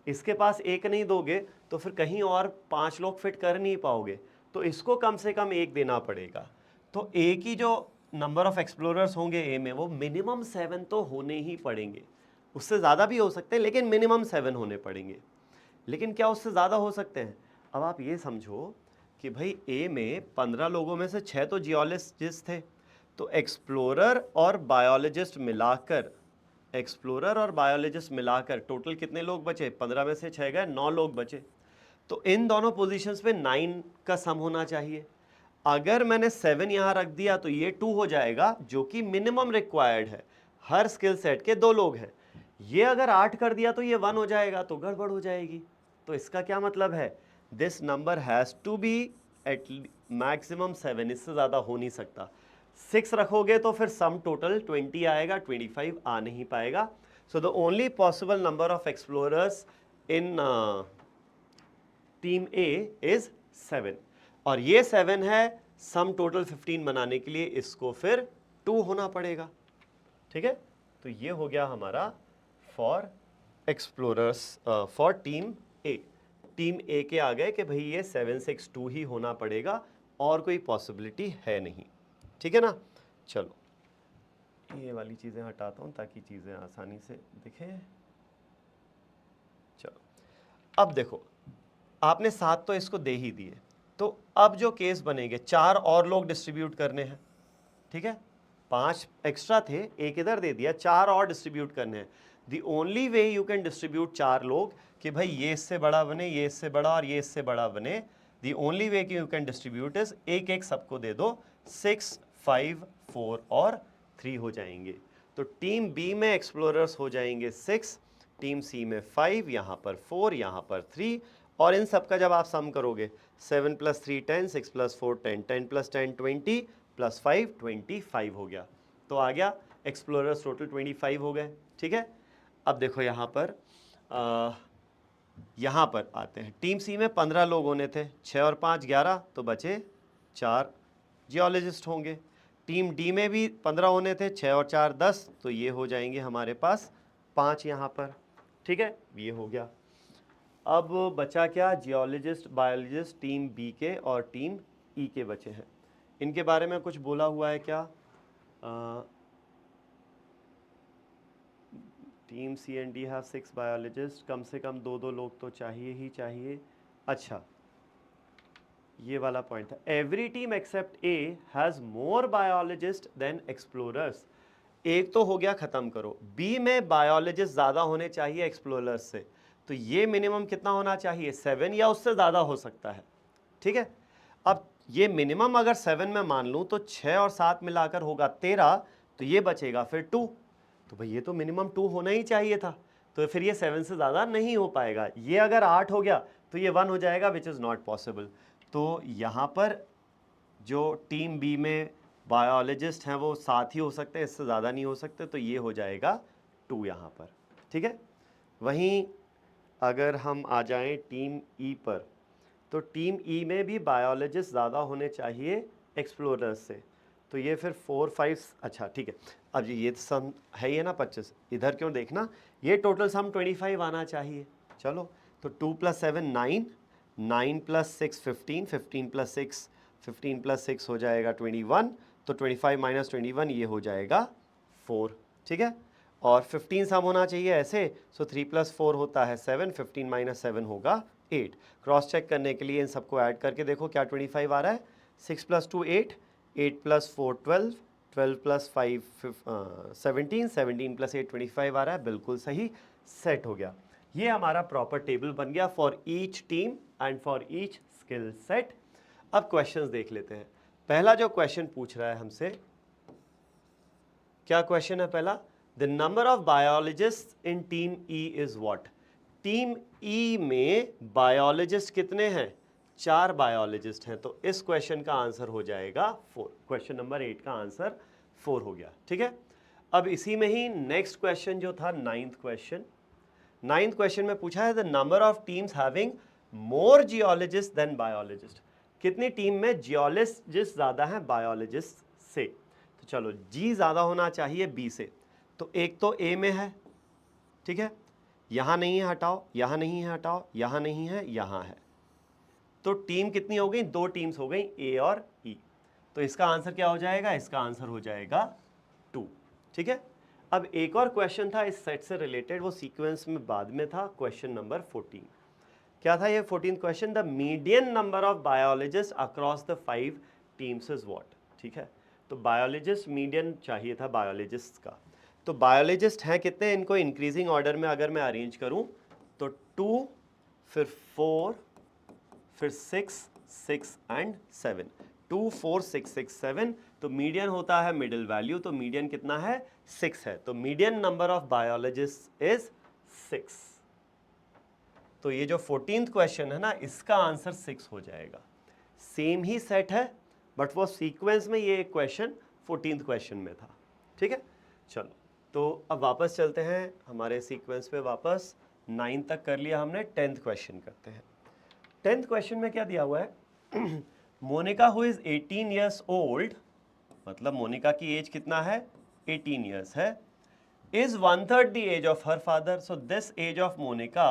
इसके पास एक नहीं दोगे तो फिर कहीं और 5 लोग फिट कर नहीं पाओगे, तो इसको कम से कम एक देना पड़ेगा। तो ए की जो नंबर ऑफ एक्सप्लोरर्स होंगे ए में, वो मिनिमम 7 तो होने ही पड़ेंगे, उससे ज़्यादा भी हो सकते हैं लेकिन मिनिमम 7 होने पड़ेंगे। लेकिन क्या उससे ज़्यादा हो सकते हैं, अब आप ये समझो कि भाई ए में 15 लोगों में से 6 तो जियोलॉजिस्ट थे, तो एक्सप्लोरर और बायोलॉजिस्ट मिलाकर टोटल कितने लोग बचे, 15 में से 6 गए, 9 लोग बचे। तो इन दोनों पोजीशंस पे 9 का सम होना चाहिए। अगर मैंने 7 यहाँ रख दिया तो ये 2 हो जाएगा, जो कि मिनिमम रिक्वायर्ड है, हर स्किल सेट के 2 लोग हैं। ये अगर 8 कर दिया तो ये 1 हो जाएगा, तो गड़बड़ हो जाएगी। तो इसका क्या मतलब है, this number has to be at maximum 7, इससे ज़्यादा हो नहीं सकता। 6 रखोगे तो फिर सम टोटल 20 आएगा, 25 आ नहीं पाएगा। So the only possible number of explorers in team A is 7, और ये 7 है, सम टोटल 15 बनाने के लिए इसको फिर 2 होना पड़ेगा। ठीक है, तो ये हो गया हमारा for explorers for team A. Team A के आ गए कि भाई ये 7 6 2 ही होना पड़ेगा, और कोई पॉसिबिलिटी है नहीं। ठीक है ना, चलो ये वाली चीज़ें हटाता हूँ ताकि चीज़ें आसानी से दिखें। चलो अब देखो, आपने 7 तो इसको दे ही दिए, तो अब जो केस बनेंगे, 4 और लोग डिस्ट्रीब्यूट करने हैं। ठीक है, 5 एक्स्ट्रा थे, एक इधर दे दिया, 4 और डिस्ट्रीब्यूट करने हैं। The only way you can distribute 4 लोग कि भाई ये इससे बड़ा बने, ये इससे बड़ा और ये इससे बड़ा बने, द ओनली वे कि यू कैन डिस्ट्रीब्यूट इज एक एक सबको दे दो, 6 5 4 और 3 हो जाएंगे। तो टीम बी में एक्सप्लोरर्स हो जाएंगे 6, टीम सी में 5, यहाँ पर 4, यहाँ पर 3, और इन सब का जब आप सम करोगे 7 + 3 10, 6 + 4 10, 10 + 10 20 + 5 25 हो गया। तो आ गया, एक्सप्लोरर्स टोटल 25 हो गए, ठीक है। अब देखो यहाँ पर आते हैं, टीम सी में 15 लोग होने थे, 6 और 5 11, तो बचे 4 जियोलॉजिस्ट होंगे। टीम डी में भी 15 होने थे, 6 और 4 10, तो ये हो जाएंगे हमारे पास 5 यहाँ पर, ठीक है, ये हो गया। अब बचा क्या, जियोलॉजिस्ट बायोलॉजिस्ट टीम बी के और टीम ई के बचे हैं। इनके बारे में कुछ बोला हुआ है क्या? Team C and D have 6 biologist, कम से कम 2-2 लोग तो चाहिए ही चाहिए। अच्छा, ये वाला पॉइंट था, every team except A has more biologist than explorers. एक तो हो गया, ख़त्म करो। बी में बायोलॉजिस्ट ज़्यादा होने चाहिए एक्सप्लोरर्स से, तो ये मिनिमम कितना होना चाहिए, 7 या उससे ज़्यादा हो सकता है, ठीक है। अब ये मिनिमम अगर 7 में मान लूँ तो 6 और 7 मिलाकर होगा 13, तो ये बचेगा फिर 2, तो भाई ये तो मिनिमम 2 होना ही चाहिए था, तो फिर ये 7 से ज़्यादा नहीं हो पाएगा। ये अगर 8 हो गया तो ये 1 हो जाएगा, विच इज़ नॉट पॉसिबल। तो यहाँ पर जो टीम बी में बायोलॉजिस्ट हैं वो 7 ही हो सकते हैं, इससे ज़्यादा नहीं हो सकते, तो ये हो जाएगा 2 यहाँ पर, ठीक है। वहीं अगर हम आ जाएं टीम ई पर, तो टीम ई में भी बायोलॉजिस्ट ज़्यादा होने चाहिए एक्सप्लोरर्स से, तो ये फिर 4 5, अच्छा ठीक है। अब ये सम है ही है ना 25, इधर क्यों देखना, ये टोटल सम 25 आना चाहिए। चलो, तो 2 + 7 9, 9 + 6 15, 15 + 6, 15 + 6 हो जाएगा 21, तो 25 - 21 ये हो जाएगा 4, ठीक है। और 15 सम होना चाहिए ऐसे, सो 3 + 4 होता है 7, 15 - 7 होगा 8। क्रॉस चेक करने के लिए इन सबको ऐड करके देखो क्या 25 आ रहा है, 6 + 2 8, 8 + 4 12, 12 + 5 17, 17 + 8 25 आ रहा है, बिल्कुल सही, सेट हो गया। ये हमारा प्रॉपर टेबल बन गया for each team and for each skill set. अब क्वेश्चंस देख लेते हैं। पहला जो क्वेश्चन पूछ रहा है हमसे, क्या क्वेश्चन है पहला, the number of biologist in team E is what. Team E में बायोलॉजिस्ट कितने हैं, 4 बायोलॉजिस्ट हैं, तो इस क्वेश्चन का आंसर हो जाएगा 4। क्वेश्चन नंबर 8 का आंसर 4 हो गया, ठीक है। अब इसी में ही नेक्स्ट क्वेश्चन जो था 9th क्वेश्चन, 9th क्वेश्चन में पूछा है the number of teams having more geologist than biologist. कितनी टीम में जियोलॉजिस्ट ज़्यादा हैं बायोलॉजिस्ट से, तो चलो जी ज़्यादा होना चाहिए बी से, तो एक तो ए में है, ठीक है, यहाँ नहीं है हटाओ, यहाँ नहीं है हटाओ, यहाँ नहीं है, यहाँ है, तो टीम कितनी हो गई, 2 टीम्स हो गई, ए और ई। तो इसका आंसर क्या हो जाएगा, इसका आंसर हो जाएगा 2, ठीक है। अब एक और क्वेश्चन था इस सेट से रिलेटेड, वो सीक्वेंस में बाद में था, क्वेश्चन नंबर 14। क्या था ये 14th question, the median number of biologist across the 5 teams is what, ठीक है। तो बायोलॉजिस्ट मीडियन चाहिए था बायोलॉजिस्ट का, तो बायोलॉजिस्ट हैं कितने, इनको इंक्रीजिंग ऑर्डर में अगर मैं अरेंज करूं तो 2, फिर 4, फिर 6 6 एंड 7, 2 4 6 6 7, तो मीडियन होता है मिडिल वैल्यू, तो मीडियन कितना है, 6 है, तो median number of biologist is 6। तो ये जो 14th क्वेश्चन है ना, इसका आंसर 6 हो जाएगा। सेम ही सेट है, बट वो सीक्वेंस में ये एक क्वेश्चन 14th क्वेश्चन में था, ठीक है। चलो, तो अब वापस चलते हैं हमारे सीक्वेंस पे वापस, 9 तक कर लिया हमने, 10th क्वेश्चन करते हैं। 10th क्वेश्चन में क्या दिया हुआ है, Monica who is 18 years old, मतलब मोनिका की एज कितना है, 18 ईयर्स है, is 1/3 the age of her father, so this age of Monica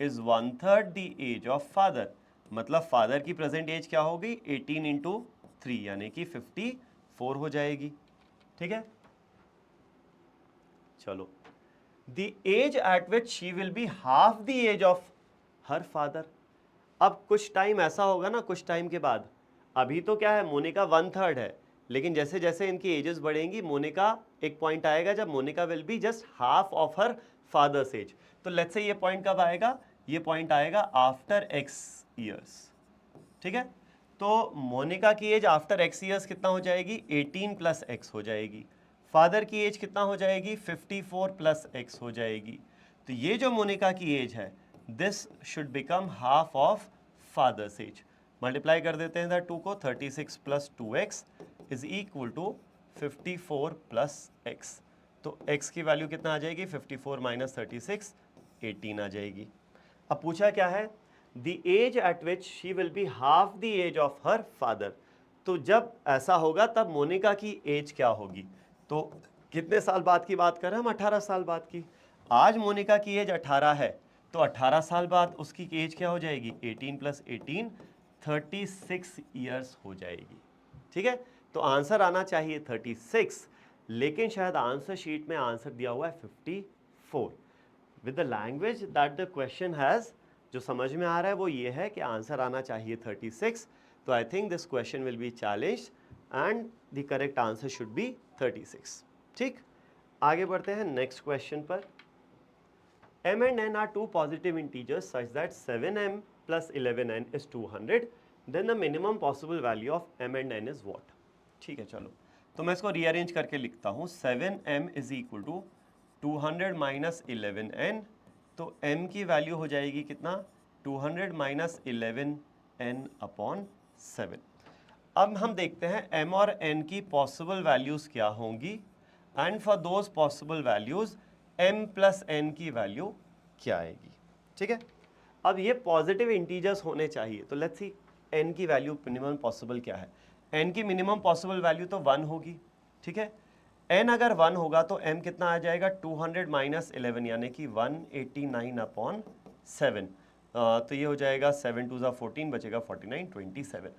is 1/3 the age of father, मतलब फादर की प्रेजेंट एज क्या हो गई, 18 × 3 यानी कि 54 हो जाएगी, ठीक है। चलो, the age at which she will be half the age of her father. अब कुछ टाइम ऐसा होगा ना, कुछ टाइम के बाद, अभी तो क्या है, मोनिका 1/3 है, लेकिन जैसे जैसे इनकी एजेस बढ़ेंगी, मोनिका एक पॉइंट आएगा जब Monica will be just half of her father's age. तो लेट्स से ये पॉइंट कब आएगा, ये पॉइंट आएगा आफ्टर x ईयर्स, ठीक है। तो मोनिका की एज आफ्टर x ईयर्स कितना हो जाएगी, 18 + x हो जाएगी। फादर की एज कितना हो जाएगी, 54 + x हो जाएगी। तो ये जो मोनिका की एज है, this should become half of father's age. Multiply कर देते हैं इधर 2 को, 36 + 2x is equal to 54 plus X, तो x की वैल्यू कितना आ जाएगी 54 माइनस 36, 18 आ जाएगी। अब पूछा क्या है, the age at which she will be half the age of her father. तो जब ऐसा होगा तब मोनिका की एज क्या होगी, तो कितने साल बाद की बात कर रहे हैं हम, 18 साल बाद की। आज मोनिका की एज 18 है, तो 18 साल बाद उसकी एज क्या हो जाएगी, 18 प्लस 18, 36 ईयर्स हो जाएगी। ठीक है, तो आंसर आना चाहिए 36, लेकिन शायद आंसर शीट में आंसर दिया हुआ है 54। With the language that the question has, जो समझ में आ रहा है वो ये है कि आंसर आना चाहिए 36, तो I think this question will be challenged and the correct answer should be 36। ठीक, आगे बढ़ते हैं नेक्स्ट क्वेश्चन पर। m and n are two positive integers such that 7m plus 11n is 200, then the minimum possible value of m and n is what? ठीक है, चलो तो मैं इसको रीअरेंज करके लिखता हूँ। 7m is equal to 200 minus 11n, तो m की वैल्यू हो जाएगी कितना, 200 माइनस 11n अपॉन 7। अब हम देखते हैं m और n की पॉसिबल वैल्यूज़ क्या होंगी, and for those possible values m plus n की वैल्यू क्या आएगी। ठीक है, अब ये पॉजिटिव इंटीजर्स होने चाहिए, तो लेट्स सी n की वैल्यू मिनिमम पॉसिबल क्या है। n की मिनिमम पॉसिबल वैल्यू तो 1 होगी। ठीक है, n अगर 1 होगा तो m कितना आ जाएगा, 200 माइनस 11 यानी कि 189 अपॉन 7, तो ये हो जाएगा 7 2 14, बचेगा 49, 27,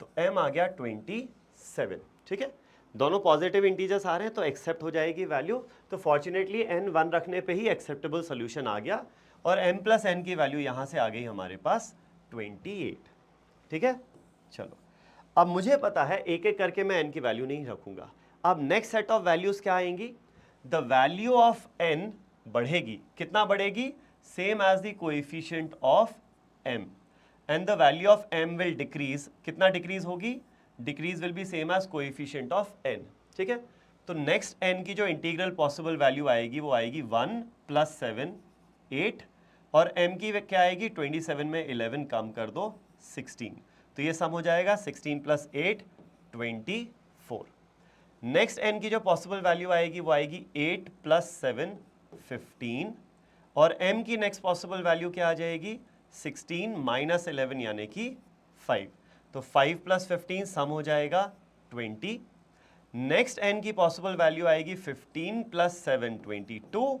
तो m आ गया 27। ठीक है, दोनों पॉजिटिव इंटीजर्स आ रहे हैं तो एक्सेप्ट हो जाएगी वैल्यू, तो फॉर्चुनेटली n 1 रखने पे ही एक्सेप्टेबल सोल्यूशन आ गया, और m प्लस n की वैल्यू यहाँ से आ गई हमारे पास 28। ठीक है, चलो अब मुझे पता है एक एक करके मैं n की वैल्यू नहीं रखूंगा। अब नेक्स्ट सेट ऑफ वैल्यूज क्या आएंगी, द वैल्यू ऑफ n बढ़ेगी, कितना बढ़ेगी, same as the coefficient of m, and the value of m will decrease, कितना डिक्रीज होगी, decrease will be same as coefficient of n। ठीक है, तो नेक्स्ट n की जो इंटीग्रल पॉसिबल वैल्यू आएगी वो आएगी 1 प्लस 7 8, और m की क्या आएगी, 27 में 11 कम कर दो 16, तो ये सम हो जाएगा 16 प्लस 8 24। नेक्स्ट n की जो पॉसिबल वैल्यू आएगी वो आएगी 8 प्लस 7 15, और m की नेक्स्ट पॉसिबल वैल्यू क्या आ जाएगी, 16 माइनस 11 यानी कि 5, तो 5 प्लस 15 सम हो जाएगा 20। नेक्स्ट n की पॉसिबल वैल्यू आएगी 15 प्लस 7 22,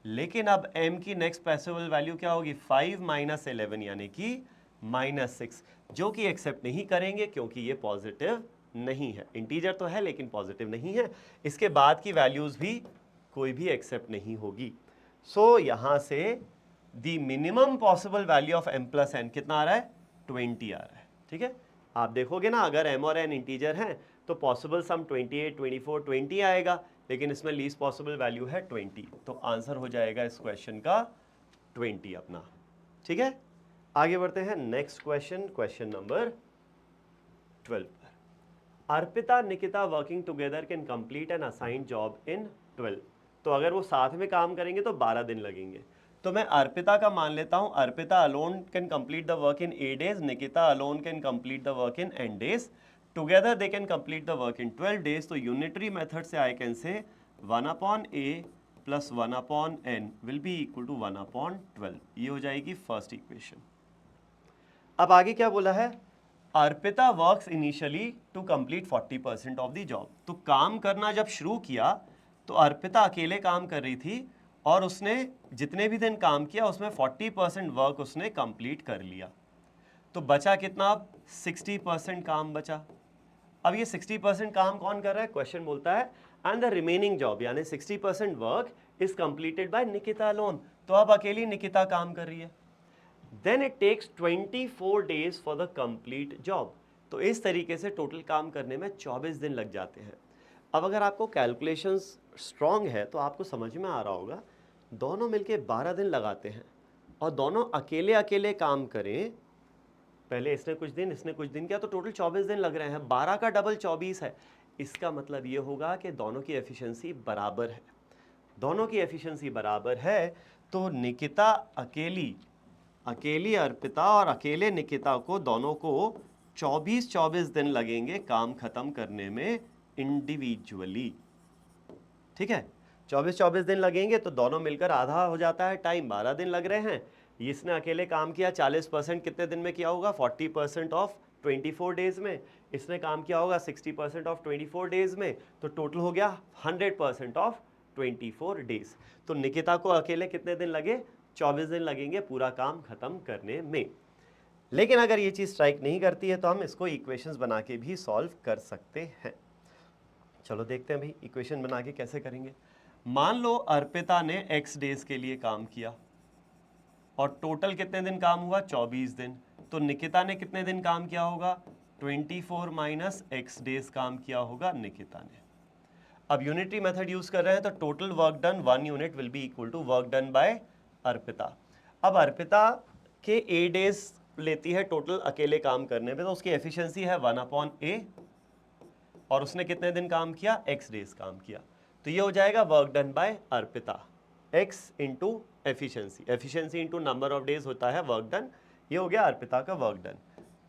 लेकिन अब m की नेक्स्ट पॉसिबल वैल्यू क्या होगी, 5 माइनस 11 यानी कि -6, जो कि एक्सेप्ट नहीं करेंगे क्योंकि ये पॉजिटिव नहीं है, इंटीजर तो है लेकिन पॉजिटिव नहीं है, इसके बाद की वैल्यूज भी कोई भी एक्सेप्ट नहीं होगी। सो यहाँ से the minimum possible value of m plus n कितना आ रहा है, 20 आ रहा है। ठीक है, आप देखोगे ना अगर m और n इंटीजर हैं तो पॉसिबल सम 28 24 20 आएगा, लेकिन इसमें लीस्ट पॉसिबल वैल्यू है 20, तो आंसर हो जाएगा इस क्वेश्चन का 20 अपना। ठीक है, आगे बढ़ते हैं नेक्स्ट क्वेश्चन, क्वेश्चन नंबर 12 पर। Arpita Nikita working together can complete an assigned job in 12, तो अगर वो साथ में काम करेंगे तो 12 दिन लगेंगे। तो मैं अर्पिता का मान लेता हूं, Arpita alone can complete the work in 8 days, Nikita alone can complete the work in n days, together they can complete the work in 12 days। तो यूनिटरी मेथड से I can say 1 upon a plus 1 upon n will be equal to 1 upon 12, ये हो जाएगी first equation. अब आगे क्या बोला है, Arpita works initially to complete 40% of the job. तो काम करना जब शुरू किया तो अर्पिता अकेले काम कर रही थी, और उसने जितने भी दिन काम किया उसमें 40% वर्क उसने कंप्लीट कर लिया, तो बचा कितना, अब 60% काम बचा। अब ये 60% काम कौन कर रहा है, क्वेश्चन बोलता है एंड द रिमेनिंग जॉब यानी 60% work is completed by Nikita alone, तो अब अकेली निकिता काम कर रही है। Then it takes 24 days for the complete job, तो इस तरीके से टोटल काम करने में 24 दिन लग जाते हैं। अब अगर आपको कैलकुलेशंस स्ट्रॉन्ग है तो आपको समझ में आ रहा होगा, दोनों मिलके 12 दिन लगाते हैं और दोनों अकेले अकेले काम करें, पहले इसने कुछ दिन इसने कुछ दिन किया, तो टोटल 24 दिन लग रहे हैं, 12 का डबल 24 है। इसका मतलब ये होगा कि दोनों की एफिशिएंसी बराबर है, दोनों की एफिशिएंसी बराबर है, तो निकिता अकेली अर्पिता और अकेले निकिता को दोनों को 24 दिन लगेंगे काम खत्म करने में इंडिविजुअली। ठीक है, 24-24 दिन लगेंगे तो दोनों मिलकर आधा हो जाता है टाइम, 12 दिन लग रहे हैं। इसने अकेले काम किया 40% कितने दिन में किया होगा, 40% ऑफ 24 डेज में। इसने काम किया होगा 60% ऑफ 24 डेज में, तो टोटल हो गया 100% ऑफ 24 डेज। तो निकिता को अकेले कितने दिन लगे, 24 दिन लगेंगे पूरा काम खत्म करने में। लेकिन अगर ये चीज स्ट्राइक नहीं करती है तो हम इसको इक्वेशंस बना के भी सॉल्व कर सकते हैं। चलो देखते हैं भाई इक्वेशन बना के कैसे करेंगे। मान लो अर्पिता ने x डेज के लिए काम किया और टोटल कितने दिन काम हुआ, 24 दिन। तो निकिता ने कितने दिन काम किया होगा, 24 माइनस x डेज काम किया होगा निकिता ने। अब यूनिटरी मेथड यूज कर रहे हैं तो total work done 1 unit will be equal to work done by Arpita. अब अर्पिता के a डेज लेती है टोटल अकेले काम करने पे, तो उसकी एफिशिएंसी है 1/a और उसने कितने दिन काम किया, x डेज काम किया। तो ये हो जाएगा work done by Arpita, x into efficiency, efficiency into number of days होता है वर्क डन। ये हो गया अर्पिता का वर्क डन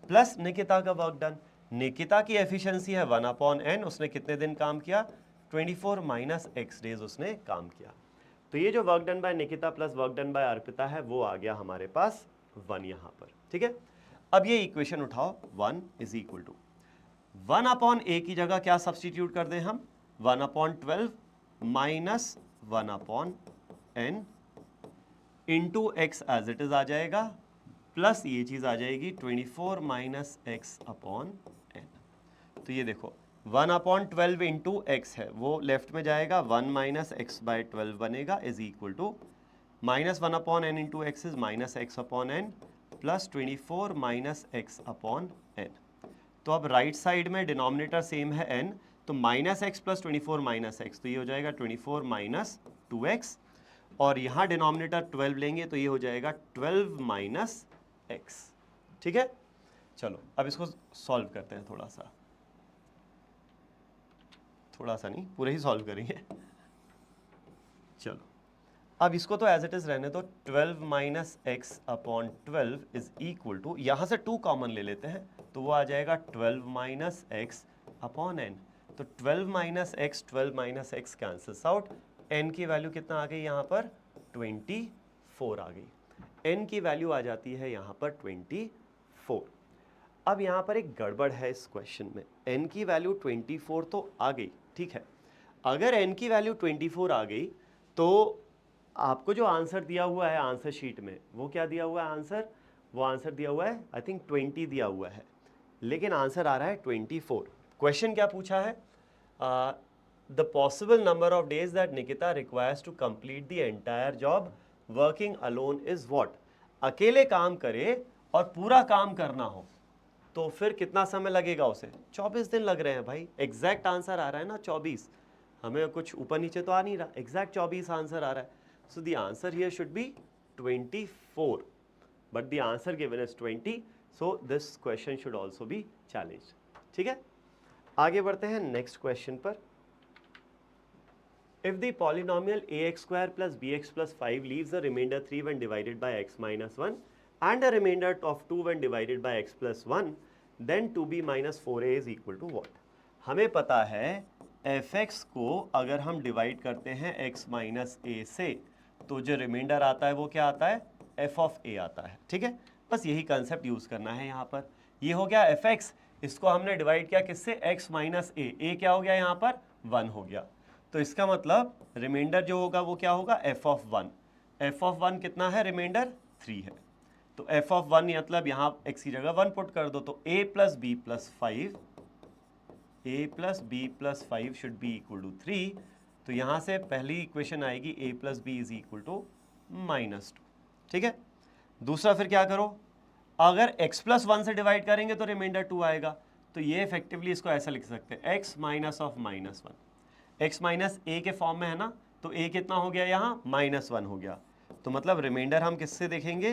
प्लस निकिता का वर्क डन। निकिता की एफिशिएंसी है 1/n, उसने कितने दिन काम किया, 24 माइनस x डेज उसने काम किया। तो ये जो work done bye Nikita plus work done by Arpita है वो आ गया हमारे पास 1 यहाँ पर। ठीक है, अब ये इक्वेशन उठाओ, 1 इज इक्वल टू 1/a की जगह क्या सब्सटीट्यूट कर दें हम, 1/12 minus 1/n into x as it is आ जाएगा, प्लस ये चीज आ जाएगी 24 माइनस x अपॉन n। तो ये देखो 1/12 इंटू एक्स है वो लेफ्ट में जाएगा, 1 माइनस एक्स बाय 12 बनेगा is equal to minus 1/n into x is minus x upon n plus 24 minus x upon n. तो अब राइट साइड में डिनोमिनेटर सेम है n, तो minus x plus 24 minus x, तो ये हो जाएगा 24 माइनस 2x, और यहाँ डिनोमिनेटर 12 लेंगे तो ये हो जाएगा 12 माइनस एक्स। ठीक है, चलो अब इसको सॉल्व करते हैं, थोड़ा सा नहीं पूरे ही सॉल्व करेंगे। चलो अब इसको तो एज इट इज रहने दो, 12 minus x upon 12 is equal to, यहाँ से 2 कॉमन ले लेते हैं तो वो आ जाएगा 12 माइनस एक्स अपॉन एन। तो 12 minus x cancels out, n की वैल्यू कितना आ गई यहाँ पर, 24 आ गई। n की वैल्यू आ जाती है यहाँ पर 24। अब यहाँ पर एक गड़बड़ है इस क्वेश्चन में, n की वैल्यू 24 तो आ गई, ठीक है। अगर n की वैल्यू 24 आ गई तो आपको जो आंसर दिया हुआ है आंसर शीट में वो क्या दिया हुआ है आंसर, वो आंसर दिया हुआ है आई थिंक 20 दिया हुआ है, लेकिन आंसर आ रहा है 24। क्वेश्चन क्या पूछा है, the possible number of days that Nikita requires to complete the entire job working alone is what. अकेले काम करे और पूरा काम करना हो तो फिर कितना समय लगेगा उसे, 24 दिन लग रहे हैं भाई। एग्जैक्ट आंसर आ रहा है ना 24, हमें कुछ ऊपर नीचे तो आ नहीं रहा, एग्जैक्ट 24 आंसर आ रहा है। So the answer here should be 24, but the answer given is 20, so this question should also be challenged. ठीक है, आगे बढ़ते हैं नेक्स्ट क्वेश्चन पर। If the polynomial ax square plus bx plus 5 leaves a remainder 3 when divided by x minus 1 and a remainder of 2 when divided by x plus 1, then 2b minus 4a is equal to what? हमें पता है fx को अगर हम divide करते हैं x minus a से तो जो रिमाइंडर आता है वो क्या आता है, f ऑफ a आता है। ठीक है, बस यही कंसेप्ट यूज करना है यहाँ पर। ये हो गया fx, इसको हमने डिवाइड किया किससे, x माइनस a क्या हो गया यहाँ पर, 1 हो गया। तो इसका मतलब रिमाइंडर जो होगा वो क्या होगा, f ऑफ 1। f ऑफ 1 कितना है, रिमाइंडर 3 है। तो f ऑफ 1 मतलब यहाँ x की जगह 1 पुट कर दो, तो a plus b plus 5, a plus b plus 5 should be equal to 3। तो यहाँ से पहली इक्वेशन आएगी a plus b is equal to -2। ठीक है, दूसरा फिर क्या करो, अगर x प्लस 1 से डिवाइड करेंगे तो रिमाइंडर 2 आएगा। तो ये इफेक्टिवली इसको ऐसा लिख सकते हैं, x minus of -1, x minus a के फॉर्म में है ना, तो a कितना हो गया यहाँ, -1 हो गया। तो मतलब रिमाइंडर हम किससे देखेंगे,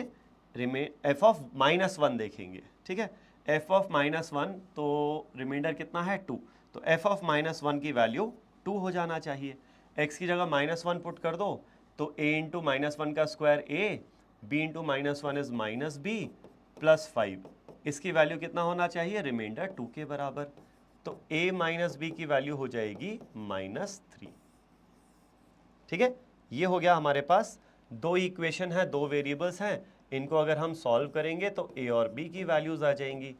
f ऑफ -1 देखेंगे। ठीक है, f ऑफ -1, तो रिमाइंडर कितना है 2, तो f ऑफ -1 की वैल्यू 2 हो जाना चाहिए। x की जगह -1 पुट कर दो, तो a इंटू -1 का square a, b into -1 is -b plus 5, इसकी वैल्यू कितना होना चाहिए, रिमाइंडर 2 के बराबर। तो a माइनस बी की वैल्यू हो जाएगी -3। ठीक है, ये हो गया हमारे पास। दो इक्वेशन है, दो वेरिएबल्स हैं, इनको अगर हम सॉल्व करेंगे तो a और b की वैल्यूज आ जाएंगी।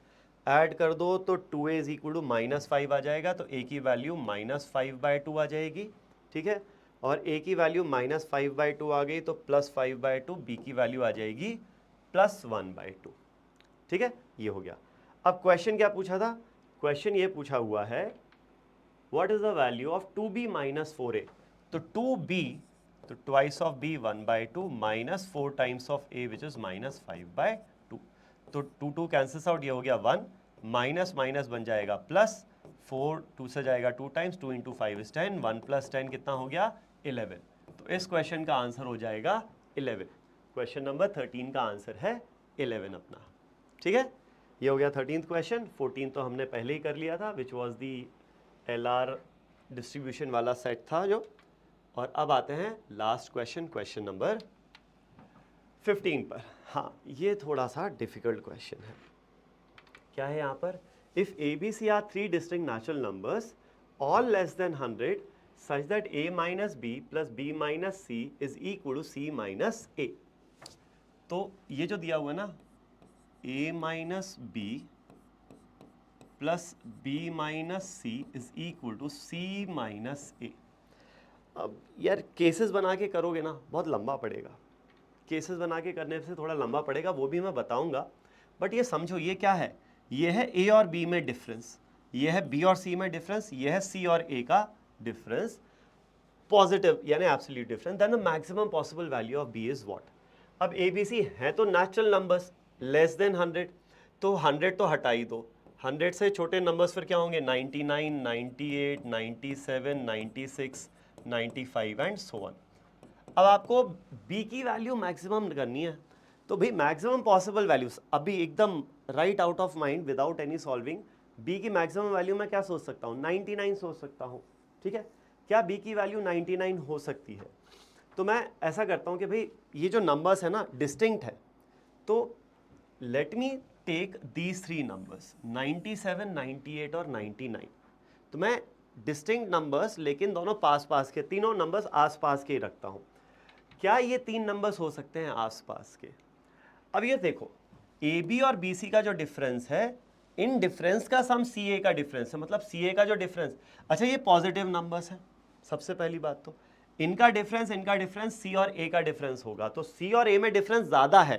ऐड कर दो तो 2a इज इक्वल टू -5 आ जाएगा, तो a की वैल्यू -5/2 आ जाएगी। ठीक है, और a की वैल्यू -5/2 आ गई तो +5/2, b की वैल्यू आ जाएगी +1/2। ठीक है, ये हो गया। अब क्वेश्चन क्या पूछा था? क्वेश्चन ये पूछा हुआ है what is the value of 2b - 4a। तो 2b, तो twice of b 1/2 -4 times of a which is -5/2। तो 2 कैंसिल्स आउट, ये हो गया 1, माइनस माइनस बन जाएगा प्लस, 4 2 से जाएगा 2 टाइम्स, 2 × 5 इज 10, 1 + 10 कितना हो गया 11। तो इस क्वेश्चन का आंसर हो जाएगा 11। क्वेश्चन नंबर 13 का आंसर है 11 अपना। ठीक है, ये हो गया 13th क्वेश्चन। 14 तो हमने पहले ही कर लिया था, which was the LR distribution वाला सेट था जो। और अब आते हैं लास्ट क्वेश्चन, क्वेश्चन नंबर 15 पर। हाँ, ये थोड़ा सा डिफिकल्ट क्वेश्चन है। क्या है यहाँ पर? If ABC are 3 distinct natural numbers all less than 100 such that a - b + b - c is equal to c - a। तो ये जो दिया हुआ है ना, a - b + b - c is equal to c - a। अब यार केसेस बना के करोगे ना बहुत लंबा पड़ेगा, केसेस बना के करने से थोड़ा लंबा पड़ेगा, वो भी मैं बताऊंगा। बट ये समझो ये क्या है, ये है a और b में डिफरेंस, ये है b और c में डिफरेंस, ये है c और a का डिफरेंस, पॉजिटिव यानी absolute difference. Then the maximum possible value of b is what. अब a b c है तो नेचुरल नंबर्स लेस देन 100, तो 100 तो हटा ही दो। 100 से छोटे नंबर्स फिर क्या होंगे? 99, 98, 97, 96, 95 एंड सो ऑन। अब आपको b की वैल्यू मैक्सिमम करनी है, तो भाई मैक्सिमम पॉसिबल वैल्यूज अभी एकदम right out of mind without any solving, b की मैक्सिमम वैल्यू मैं क्या सोच सकता हूँ? 99 सोच सकता हूँ। ठीक है, क्या b की वैल्यू 99 हो सकती है? तो मैं ऐसा करता हूँ कि भाई ये जो नंबर्स है ना डिस्टिंक्ट है, तो let me take these 3 numbers 97, 98 और 99। तो मैं डिस्टिंक्ट नंबर्स लेकिन दोनों पास पास के, तीनों नंबर्स आस पास के ही रखता हूँ। क्या ये 3 नंबर्स हो सकते हैं आस पास के? अब ये देखो, ए बी और बी सी का जो डिफरेंस है, इन डिफरेंस का सम सी ए का डिफरेंस है, मतलब सी ए का जो डिफरेंस, अच्छा ये पॉजिटिव नंबर्स है सबसे पहली बात, तो इनका डिफरेंस सी और ए का डिफरेंस होगा, तो सी और ए में डिफरेंस ज्यादा है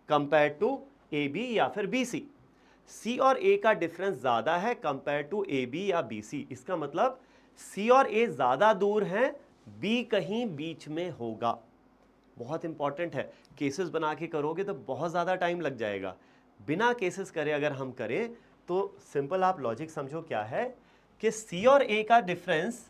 कंपेयर टू ए बी या फिर बी सी। सी और ए का डिफरेंस ज्यादा है कंपेयर टू ए बी या बी सी, इसका मतलब सी और ए ज्यादा दूर हैं, बी कहीं बीच में होगा। बहुत इंपॉर्टेंट है, केसेस बना के करोगे तो बहुत ज़्यादा टाइम लग जाएगा। बिना केसेस करे अगर हम करें तो सिंपल आप लॉजिक समझो क्या है कि सी और ए का डिफरेंस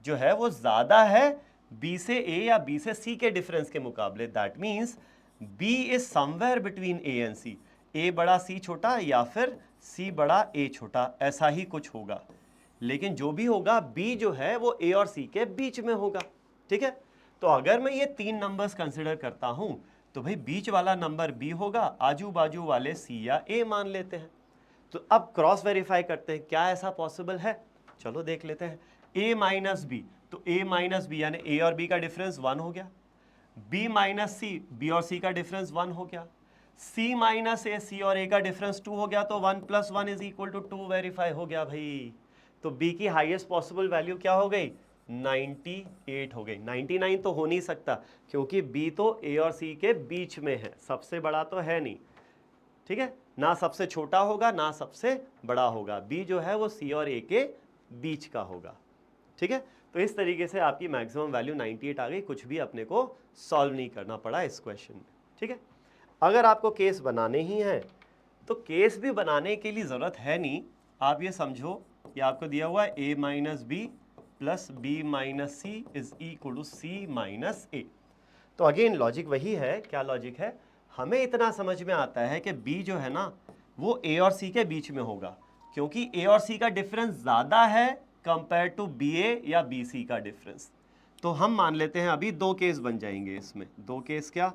जो है वो ज़्यादा है बी से ए या बी से सी के डिफरेंस के मुकाबले। That means b is somewhere between a and c, a बड़ा सी छोटा या फिर सी बड़ा ए छोटा, ऐसा ही कुछ होगा। लेकिन जो भी होगा बी जो है वो ए और सी के बीच में होगा। ठीक है, तो अगर मैं ये 3 नंबर्स कंसिडर करता हूं तो भाई बीच वाला नंबर बी होगा, आजू बाजू वाले सी या ए मान लेते हैं। तो अब क्रॉस वेरीफाई करते हैं क्या ऐसा पॉसिबल है, चलो देख लेते हैं। a माइनस बी, तो a माइनस बी यानी a और b का डिफरेंस 1 हो गया, b माइनस सी, b और c का डिफरेंस 1 हो गया, c माइनस ए, c और a का डिफरेंस 2 हो गया, तो 1 + 1 इज इक्वल टू 2 वेरीफाई हो गया भाई। तो b की हाईएस्ट पॉसिबल वैल्यू क्या हो गई? 98 हो गई। 99 तो हो नहीं सकता क्योंकि b तो a और c के बीच में है, सबसे बड़ा तो है नहीं। ठीक है, ना सबसे छोटा होगा ना सबसे बड़ा होगा, b जो है वो c और a के बीच का होगा। ठीक है, तो इस तरीके से आपकी मैक्सिमम वैल्यू 98 आ गई, कुछ भी अपने को सॉल्व नहीं करना पड़ा इस क्वेश्चन में। ठीक है, अगर आपको केस बनाने ही हैं तो केस भी बनाने के लिए ज़रूरत है नहीं, आप ये समझो कि आपको दिया हुआ है a minus b plus b minus c is equal to c minus a. तो अगेन लॉजिक वही है, क्या लॉजिक है? हमें इतना समझ में आता है कि b जो है ना वो a और c के बीच में होगा, क्योंकि a और c का डिफरेंस ज़्यादा है कंपेयर टू बी ए या बी सी का डिफरेंस। तो हम मान लेते हैं अभी 2 केस बन जाएंगे इसमें। 2 केस क्या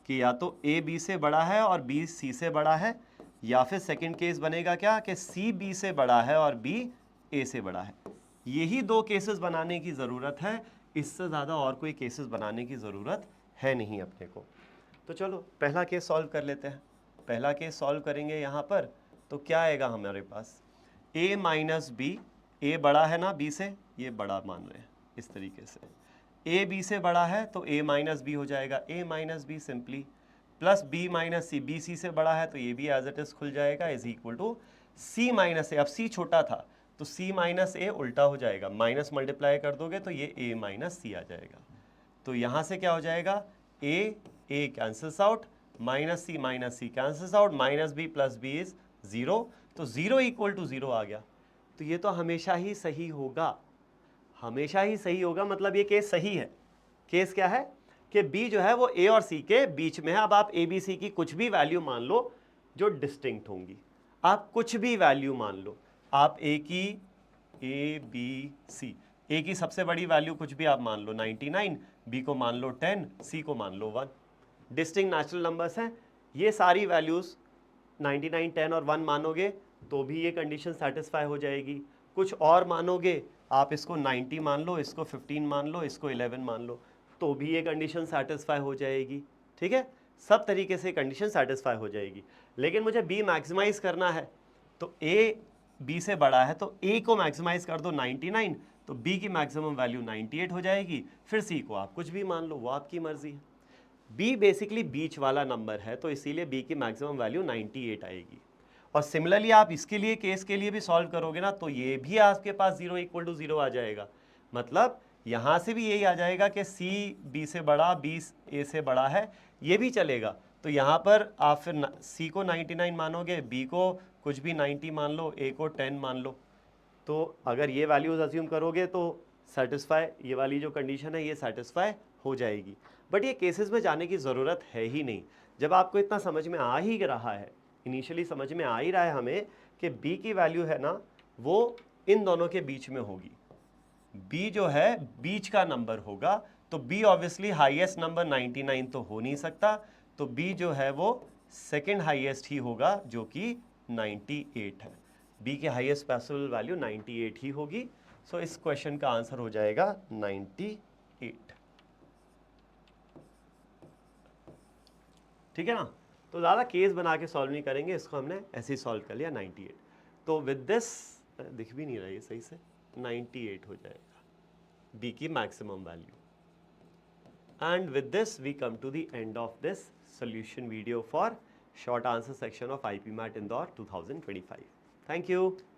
कि या तो a b से बड़ा है और b c से बड़ा है, या फिर सेकंड केस बनेगा क्या कि सी बी से बड़ा है और बी ए से बड़ा है। यही दो केसेस बनाने की ज़रूरत है, इससे ज़्यादा और कोई केसेस बनाने की ज़रूरत है नहीं अपने को। तो चलो पहला केस सॉल्व कर लेते हैं। पहला केस सॉल्व करेंगे यहाँ पर, तो क्या आएगा हमारे पास, a माइनस बी, ए बड़ा है ना b से, ये बड़ा मान रहे हैं इस तरीके से, a b से बड़ा है तो a माइनस बी हो जाएगा, a minus b simply, plus b minus c, b c से बड़ा है तो ये भी एज इट इज खुल जाएगा, is equal to c minus a. अब c छोटा था तो c माइनस ए उल्टा हो जाएगा, माइनस मल्टीप्लाई कर दोगे तो ये a माइनस सी आ जाएगा। तो यहाँ से क्या हो जाएगा, a cancels out, minus c cancels out, minus b plus b is 0, तो 0 इक्वल टू 0 आ गया। तो ये तो हमेशा ही सही होगा, हमेशा ही सही होगा, मतलब ये केस सही है। केस क्या है कि b जो है वो a और c के बीच में है। अब आप a b c की कुछ भी वैल्यू मान लो जो डिस्टिंक्ट होंगी, आप कुछ भी वैल्यू मान लो, आप a की a b c, a की सबसे बड़ी वैल्यू कुछ भी आप मान लो 99, b को मान लो 10, c को मान लो 1। डिस्टिंक्ट नेचुरल नंबर्स हैं, ये सारी वैल्यूज़ 99, 10 और 1 मानोगे तो भी ये कंडीशन सेटिस्फाई हो जाएगी। कुछ और मानोगे, आप इसको 90 मान लो, इसको 15 मान लो, इसको 11 मान लो, तो भी ये कंडीशन सेटिस्फाई हो जाएगी। ठीक है, सब तरीके से कंडीशन सेटिस्फाई हो जाएगी। लेकिन मुझे b मैक्सिमाइज करना है, तो a b से बड़ा है तो a को मैक्सिमाइज कर दो 99, तो b की मैक्सिमम वैल्यू 98 हो जाएगी। फिर c को आप कुछ भी मान लो, वो आपकी मर्जी है। b बेसिकली बीच वाला नंबर है तो इसीलिए b की मैक्सिमम वैल्यू 98 आएगी। और सिमिलरली आप इसके लिए, केस के लिए भी सॉल्व करोगे ना, तो ये भी आपके पास 0 इक्वल टू 0 आ जाएगा। मतलब यहाँ से भी यही आ जाएगा कि c b से बड़ा, b a से बड़ा है, ये भी चलेगा। तो यहाँ पर आप फिर c को 99 मानोगे, b को कुछ भी 90 मान लो, a को 10 मान लो। तो अगर ये वैल्यूज़ अज्यूम करोगे तो सेटिस्फाई, ये वाली जो कंडीशन है ये सेटिस्फाई हो जाएगी। बट ये केसेस में जाने की ज़रूरत है ही नहीं। जब आपको इतना समझ में आ ही रहा है, इनिशियली समझ में आ ही रहा है हमें कि b की वैल्यू है ना वो इन दोनों के बीच में होगी, b जो है बीच का नंबर होगा, तो b ऑब्वियसली हाईएस्ट नंबर 99 तो हो नहीं सकता, तो b जो है वो सेकंड हाईएस्ट ही होगा जो कि 98 है। b के हाईएस्ट पॉसिबल वैल्यू 98 ही होगी। सो इस क्वेश्चन का आंसर हो जाएगा 98। ठीक है ना, तो ज़्यादा केस बना के सॉल्व नहीं करेंगे, इसको हमने ऐसे ही सॉल्व कर लिया 98। तो विद दिस, दिख भी नहीं रहा है सही से, 98 हो जाएगा b की maximum value. And with this we come to the end of this solution video for short answer section of IP MAT Indore 2025. Thank you.